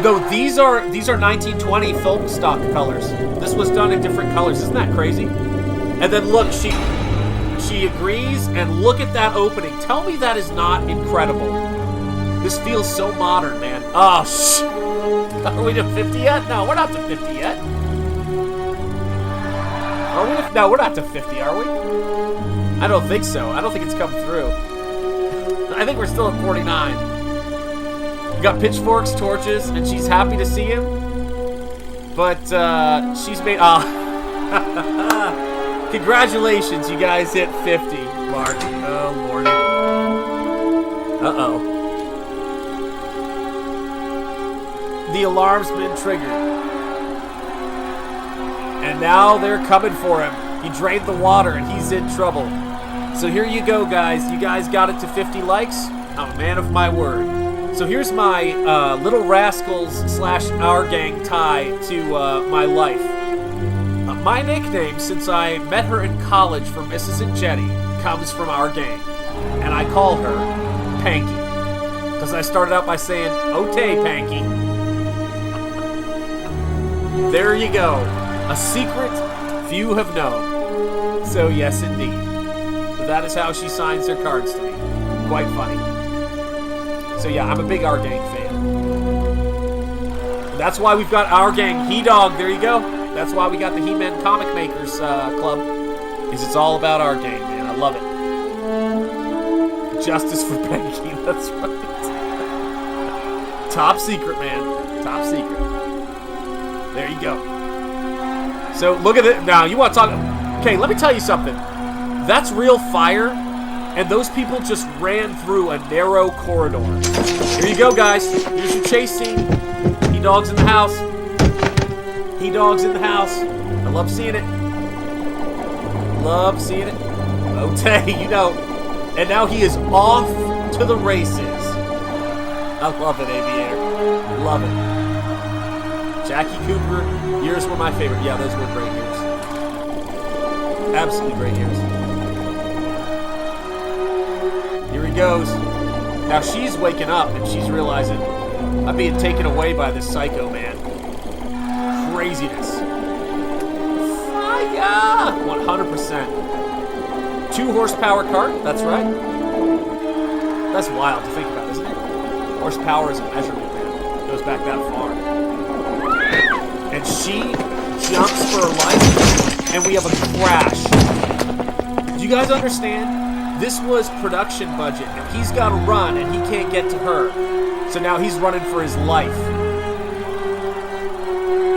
Speaker 5: Though these are 1920 film stock colors. This was done in different colors. Isn't that crazy? And then look, she agrees, and look at that opening. Tell me that is not incredible. This feels so modern, man. Oh, are we to 50 yet? No, we're not to 50 yet. Are we? No, we're not to 50, are we? I don't think so. I don't think it's come through. I think we're still at 49. We got pitchforks, torches, and she's happy to see him. But she's made... Congratulations, you guys hit 50, Mark. Oh, Lordy. Uh-oh. The alarm's been triggered. And now they're coming for him. He drained the water and he's in trouble. So here you go, guys. You guys got it to 50 likes. I'm a man of my word. So here's my Little Rascals / Our Gang tie to my life. My nickname, since I met her in college for Mrs. and Jetty, comes from our gang. And I call her Panky. Because I started out by saying, "Ote, Panky." There you go. A secret few have known. So yes, indeed. That is how she signs her cards to me. Quite funny. So yeah, I'm a big Our Gang fan. That's why we've got Our Gang He-Dog. There you go. That's why we got the He-Man Comic Makers Club. Is it's all about Our Gang, man. I love it. Justice for Panky. That's right. Top secret, man. Top secret. There you go. So look at it. Now, you want to talk... Okay, let me tell you something. That's real fire, and those people just ran through a narrow corridor. Here you go, guys. Here's your chase scene. He-Dog's in the house. He-Dog's in the house. I love seeing it. Love seeing it. Okay, you know. And now he is off to the races. I love it, Aviator. Love it. Jackie Cooper, years were my favorite. Yeah, those were great years. Absolutely great years. Here he goes. Now she's waking up and she's realizing I'm being taken away by this psycho man. Craziness. Fire! 100%. 2 horsepower cart, that's right. That's wild to think about, isn't it? Horsepower is a measurement, man. It goes back that far. And she jumps for her life, and we have a crash. Do you guys understand? This was production budget, and he's got to run, and he can't get to her. So now he's running for his life.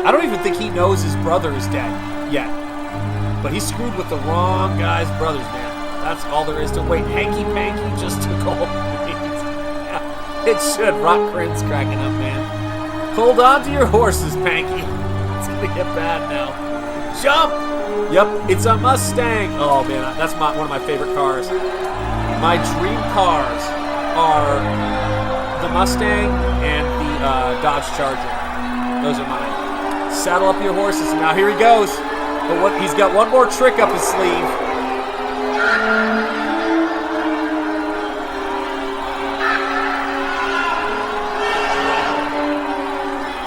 Speaker 5: I don't even think he knows his brother is dead yet. But he's screwed with the wrong guy's brothers, man. That's all there is to it. Wait, Hanky Panky just took a hold. Yeah, it should. Rock Crin's cracking up, man. Hold on to your horses, Panky. It's gonna get bad now. Jump! Yep, it's a Mustang. Oh, man, that's one of my favorite cars. My dream cars are the Mustang and the Dodge Charger. Those are mine. Saddle up your horses. Now here he goes. But he's got one more trick up his sleeve.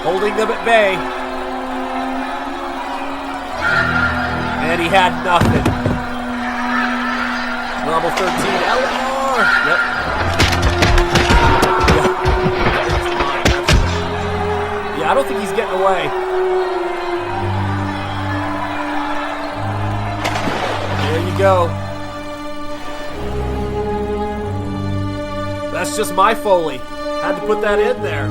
Speaker 5: Holding them at bay. And he had nothing. Rumble 13 LR. Yep. Yeah, I don't think he's getting away. There you go. That's just my Foley. Had to put that in there.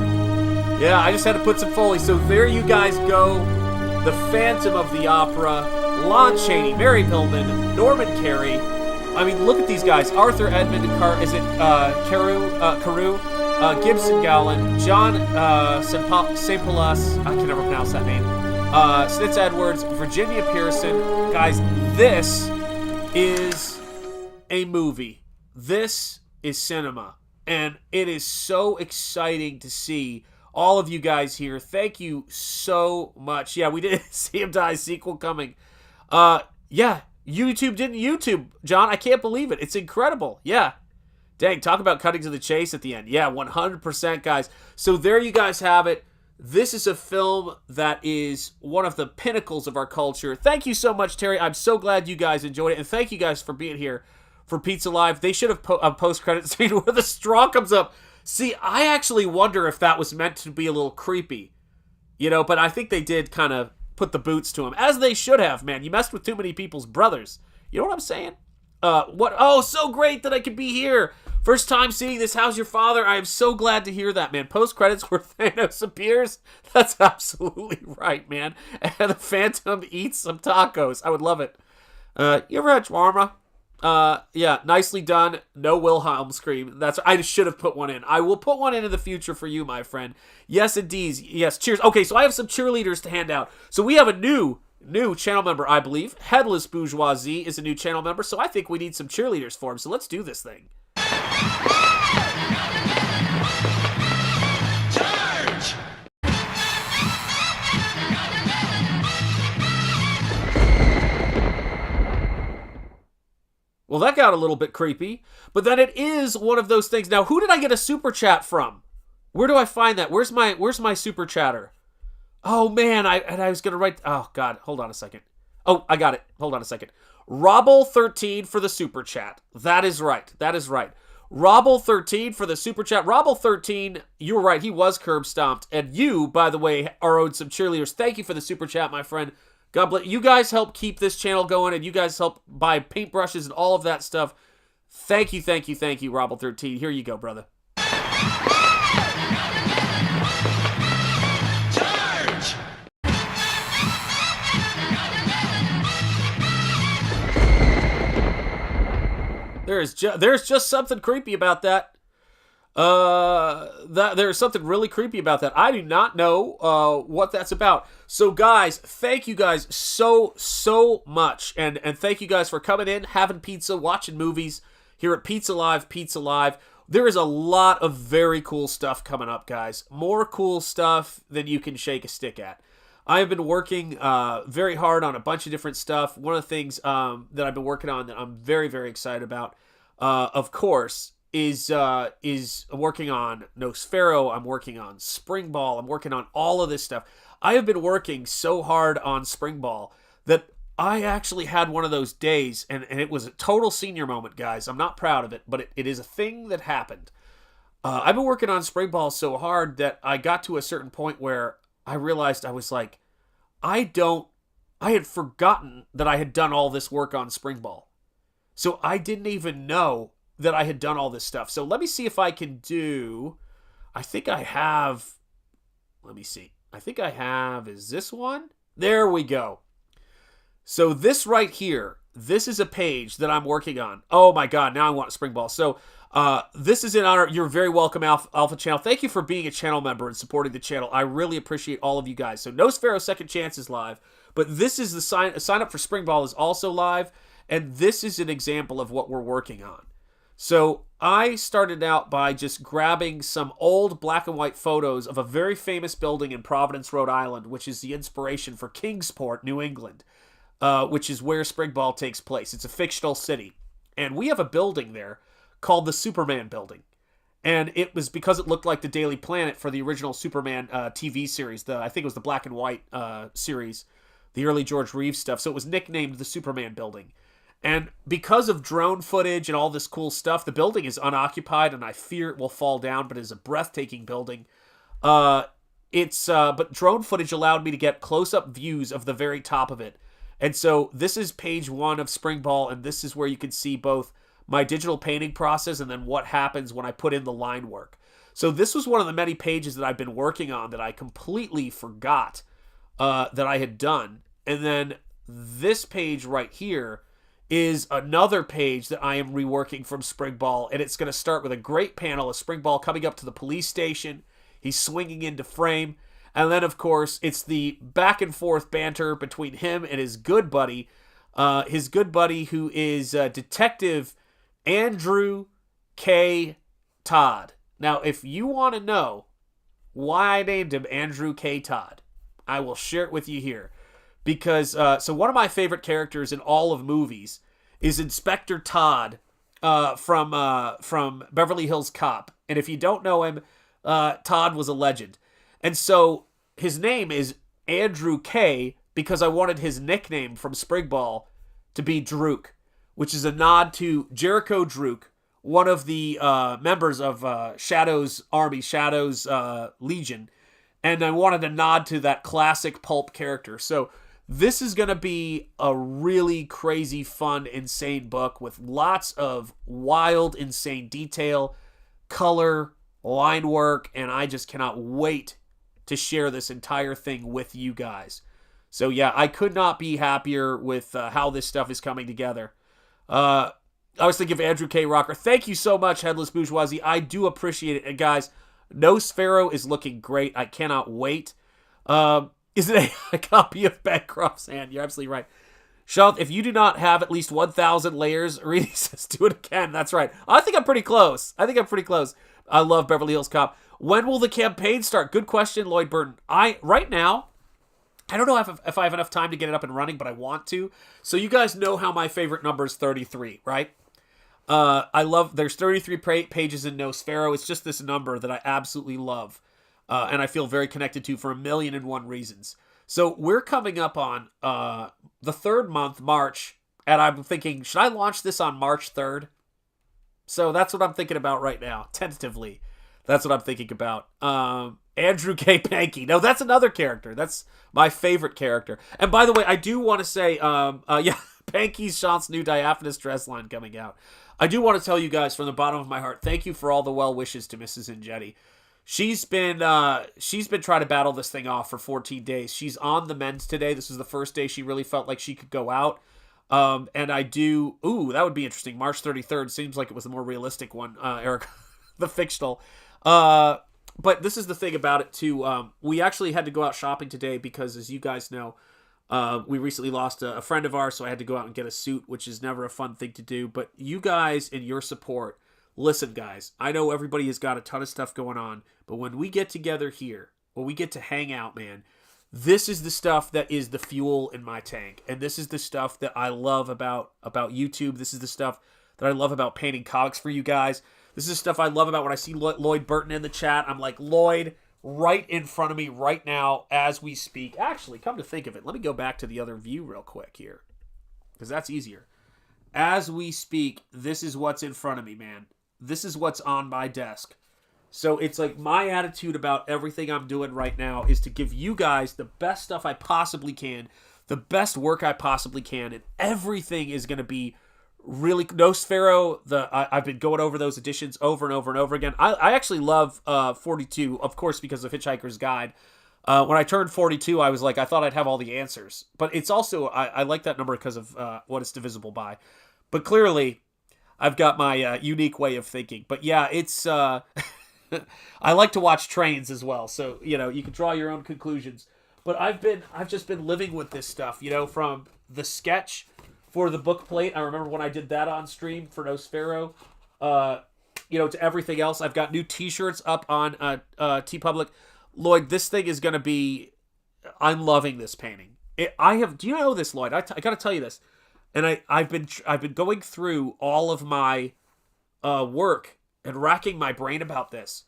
Speaker 5: Yeah, I just had to put some Foley. So there you guys go. The Phantom of the Opera. Lon Chaney, Mary Pillman, Norman Carey. I mean, look at these guys. Arthur Edmund, Carew, Gibson Gowland, John St. Paulus, I can never pronounce that name. Snitz Edwards, Virginia Pearson. Guys, this is a movie. This is cinema. And it is so exciting to see all of you guys here. Thank you so much. Yeah, we did see him die. Sequel coming. Yeah, YouTube didn't YouTube, John. I can't believe it. It's incredible. Yeah. Dang, talk about cutting to the chase at the end. Yeah, 100%, guys. So there you guys have it. This is a film that is one of the pinnacles of our culture. Thank you so much, Terry. I'm so glad you guys enjoyed it. And thank you guys for being here for Pizza Live. They should have a post-credit scene where the straw comes up. See, I actually wonder if that was meant to be a little creepy. You know, but I think they did kind of put the boots to him. As they should have, man. You messed with too many people's brothers. You know what I'm saying? What? Oh, so great that I could be here. First time seeing this. How's your father? I am so glad to hear that, man. Post-credits where Thanos appears. That's absolutely right, man. And the Phantom eats some tacos. I would love it. You ever had shawarma? Yeah, nicely done. No Wilhelm scream. I should have put one in. I will put one in the future for you, my friend. Yes, indeed. Yes, cheers. Okay, so I have some cheerleaders to hand out. So we have a new channel member, I believe. Headless Bourgeoisie is a new channel member, so I think we need some cheerleaders for him. So let's do this thing. Charge! Well, that got a little bit creepy, but then it is one of those things. Now, who did I get a super chat from? Where do I find that? Where's my super chatter? Oh man, I was gonna write. Oh god, hold on a second. Oh, I got it. Hold on a second. Robble13 for the super chat. That is right. That is right. Robble13 for the super chat. Robble13, you were right. He was curb stomped, and you, by the way, are owed some cheerleaders. Thank you for the super chat, my friend. God bless. You guys help keep this channel going, and you guys help buy paintbrushes and all of that stuff. Thank you, thank you, thank you, Robble13. Here you go, brother. Charge! There's just something creepy about that. There's something really creepy about that. I do not know what that's about. So guys, thank you guys so much, and thank you guys for coming in, having pizza, watching movies here at Pizza Live. There is a lot of very cool stuff coming up, guys. More cool stuff than you can shake a stick at. I have been working very hard on a bunch of different stuff. One of the things that I've been working on that I'm very, very excited about, of course, is working on Nosfero. I'm working on SPRINGBALL. I'm working on all of this stuff. I have been working so hard on SPRINGBALL that I actually had one of those days, and it was a total senior moment, guys. I'm not proud of it, but it is a thing that happened. I've been working on SPRINGBALL so hard that I got to a certain point where I realized I was like, I had forgotten that I had done all this work on SPRINGBALL. So I didn't even know that I had done all this stuff. So let me see if I can do I think I have, let me see. I think I have, is this one? There we go. So this right here, this is a page that I'm working on. Oh my God, now I want a spring ball. So this is in honor, you're very welcome, Alpha Channel. Thank you for being a channel member and supporting the channel. I really appreciate all of you guys. So Nosfero Second Chance is live, but this is the sign up for Spring Ball is also live, and this is an example of what we're working on. So I started out by just grabbing some old black and white photos of a very famous building in Providence, Rhode Island, which is the inspiration for Kingsport, New England, which is where Spring Ball takes place. It's a fictional city. And we have a building there called the Superman Building. And it was because it looked like the Daily Planet for the original Superman TV series. I think it was the black and white series, the early George Reeves stuff. So it was nicknamed the Superman Building. And because of drone footage and all this cool stuff, the building is unoccupied, and I fear it will fall down, but it's a breathtaking building. But drone footage allowed me to get close-up views of the very top of it. And so this is page 1 of Spring Ball, and this is where you can see both my digital painting process and then what happens when I put in the line work. So this was one of the many pages that I've been working on that I completely forgot that I had done. And then this page right here is another page that I am reworking from Spring Ball, and it's going to start with a great panel of Spring Ball coming up to the police station. He's swinging into frame, and then, of course, it's the back and forth banter between him and his good buddy who is Detective Andrew K. Todd. Now, if you want to know why I named him Andrew K. Todd, I will share it with you here. Because, so one of my favorite characters in all of movies is Inspector Todd from Beverly Hills Cop. And if you don't know him, Todd was a legend. And so his name is Andrew K. because I wanted his nickname from Spring Ball to be Drook, which is a nod to Jericho Drook, one of the members of Shadow's army, Shadow's Legion. And I wanted a nod to that classic pulp character. So this is going to be a really crazy, fun, insane book with lots of wild, insane detail, color, line work, and I just cannot wait to share this entire thing with you guys. So yeah, I could not be happier with how this stuff is coming together. I was thinking of Andrew K. Rocker. Thank you so much, Headless Bourgeoisie. I do appreciate it. And guys, Nosfero is looking great. I cannot wait. Is it a copy of Bancroft's Hand? You're absolutely right. Sean, if you do not have at least 1,000 layers, Reedy says do it again. That's right. I think I'm pretty close. I love Beverly Hills Cop. When will the campaign start? Good question, Lloyd Burton. Right now, I don't know if I have enough time to get it up and running, but I want to. So you guys know how my favorite number is 33, right? There's 33 pages in Nosfero. It's just this number that I absolutely love. And I feel very connected to for 1,000,001 reasons. So we're coming up on the third month, March, and I'm thinking, should I launch this on March 3rd? So that's what I'm thinking about right now, tentatively. That's what I'm thinking about. Andrew K. Panky. No, that's another character. That's my favorite character. And by the way, I do want to say, Panky's Sean's new diaphanous dress line coming out. I do want to tell you guys from the bottom of my heart, thank you for all the well wishes to Mrs. Ingetti. She's been trying to battle this thing off for 14 days. She's on the mend today. This is the first day she really felt like she could go out. And I do, that would be interesting. March 33rd seems like it was the more realistic one, Eric, the fictional. But this is the thing about it too. We actually had to go out shopping today because, as you guys know, we recently lost a friend of ours, so I had to go out and get a suit, which is never a fun thing to do. But you guys and your support, listen, guys, I know everybody has got a ton of stuff going on, but when we get together here, when we get to hang out, man, this is the stuff that is the fuel in my tank. And this is the stuff that I love about YouTube. This is the stuff that I love about painting comics for you guys. This is the stuff I love about when I see Lloyd Burton in the chat. I'm like, Lloyd, right in front of me right now as we speak. Actually, come to think of it, let me go back to the other view real quick here, because that's easier. As we speak, this is what's in front of me, man. This is what's on my desk. So it's like my attitude about everything I'm doing right now is to give you guys the best stuff I possibly can, the best work I possibly can, and everything is going to be really Nosfero. I've been going over those editions over and over and over again. I actually love 42, of course, because of Hitchhiker's Guide. When I turned 42, I was like, I thought I'd have all the answers. But it's also, I like that number because of what it's divisible by. But clearly, I've got my unique way of thinking. But yeah, it's... I like to watch trains as well. So, you know, you can draw your own conclusions. But I've just been living with this stuff, you know, from the sketch for the book plate. I remember when I did that on stream for Nosfero. You know, to everything else. I've got new t-shirts up on TeePublic. Lloyd, this thing is going to be... I'm loving this painting. Do you know this, Lloyd? I got to tell you this. And I've been going through all of my work and racking my brain about this.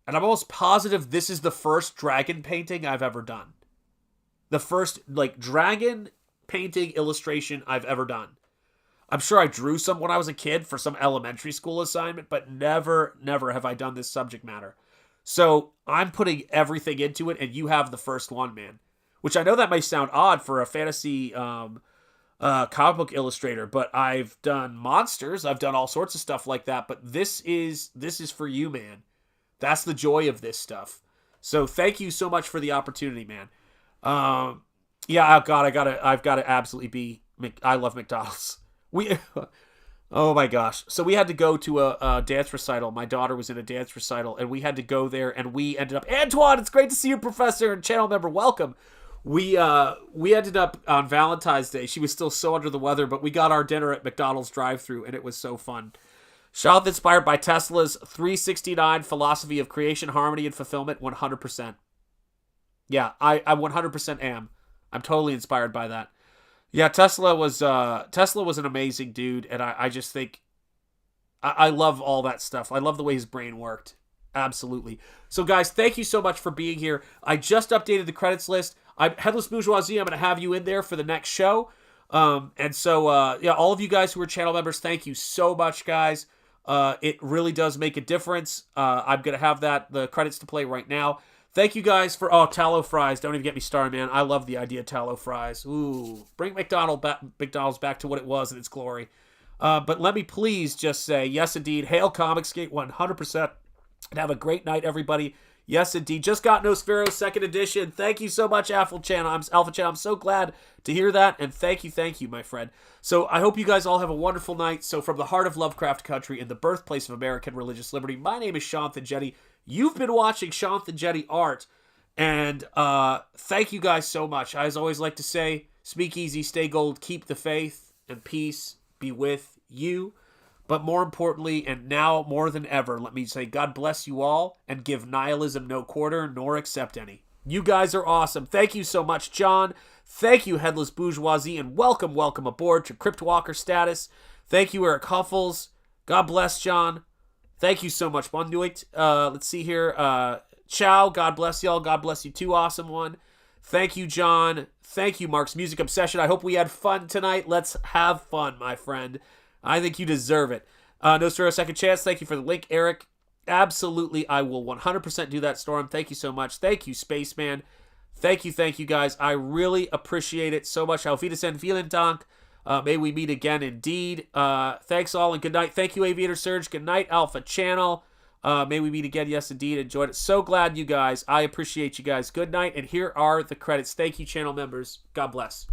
Speaker 5: And I'm almost positive this is the first dragon painting I've ever done. The first, like, dragon painting illustration I've ever done. I'm sure I drew some when I was a kid for some elementary school assignment, but never have I done this subject matter. So I'm putting everything into it, and you have the first one, man. Which I know that may sound odd for a fantasy comic book illustrator, but I've done monsters, I've done all sorts of stuff like that, but this is for you, man. That's the joy of this stuff. So thank you so much for the opportunity, man. Yeah, oh God, I've got to absolutely be. I love McDonald's. Oh my gosh. So we had to go to a dance recital. My daughter was in a dance recital, and we had to go there, and we ended up. Antoine, it's great to see you, Professor and channel member. Welcome. We ended up on Valentine's Day. She was still so under the weather, but we got our dinner at McDonald's drive-thru, and it was so fun. Shot inspired by Tesla's 369 philosophy of creation, harmony, and fulfillment. 100%. Yeah, I 100% am. I'm totally inspired by that. Yeah, Tesla was an amazing dude, and I just think I love all that stuff. I love the way his brain worked. Absolutely. So, guys, thank you so much for being here. I just updated the credits list. Headless Bourgeoisie, I'm going to have you in there for the next show. And so, yeah, all of you guys who are channel members, thank you so much, guys. It really does make a difference. I'm going to have the credits to play right now. Thank you guys for... Oh, tallow fries. Don't even get me started, man. I love the idea of tallow fries. Ooh. Bring McDonald's back to what it was in its glory. But let me please just say, yes, indeed. Hail Comicsgate 100%. And have a great night, everybody. Yes, indeed. Just got Nosfero 2nd edition. Thank you so much, Alpha Channel. I'm so glad to hear that. And thank you, my friend. So I hope you guys all have a wonderful night. So from the heart of Lovecraft Country and the birthplace of American religious liberty, my name is Shanthan Jetty. You've been watching Shanthan Jetty Art. And thank you guys so much. I, as always, like to say, speak easy, stay gold, keep the faith, and peace be with you. But more importantly, and now more than ever, let me say God bless you all and give nihilism no quarter nor accept any. You guys are awesome. Thank you so much, John. Thank you, Headless Bourgeoisie, and welcome aboard to Crypt Walker status. Thank you, Eric Huffles. God bless, John. Thank you so much, Bonduit. Let's see here. Ciao. God bless y'all. God bless you too, awesome one. Thank you, John. Thank you, Mark's Music Obsession. I hope we had fun tonight. Let's have fun, my friend. I think you deserve it. Nosfero Second Chance, thank you for the link, Eric. Absolutely, I will 100% do that, Storm. Thank you so much. Thank you, Spaceman. Thank you, guys. I really appreciate it so much. Auf Wiedersehen, vielen Dank. May we meet again, indeed. Thanks all, and good night. Thank you, Aviator Surge. Good night, Alpha Channel. May we meet again. Yes, indeed. Enjoyed it. So glad, you guys. I appreciate you guys. Good night, and here are the credits. Thank you, channel members. God bless.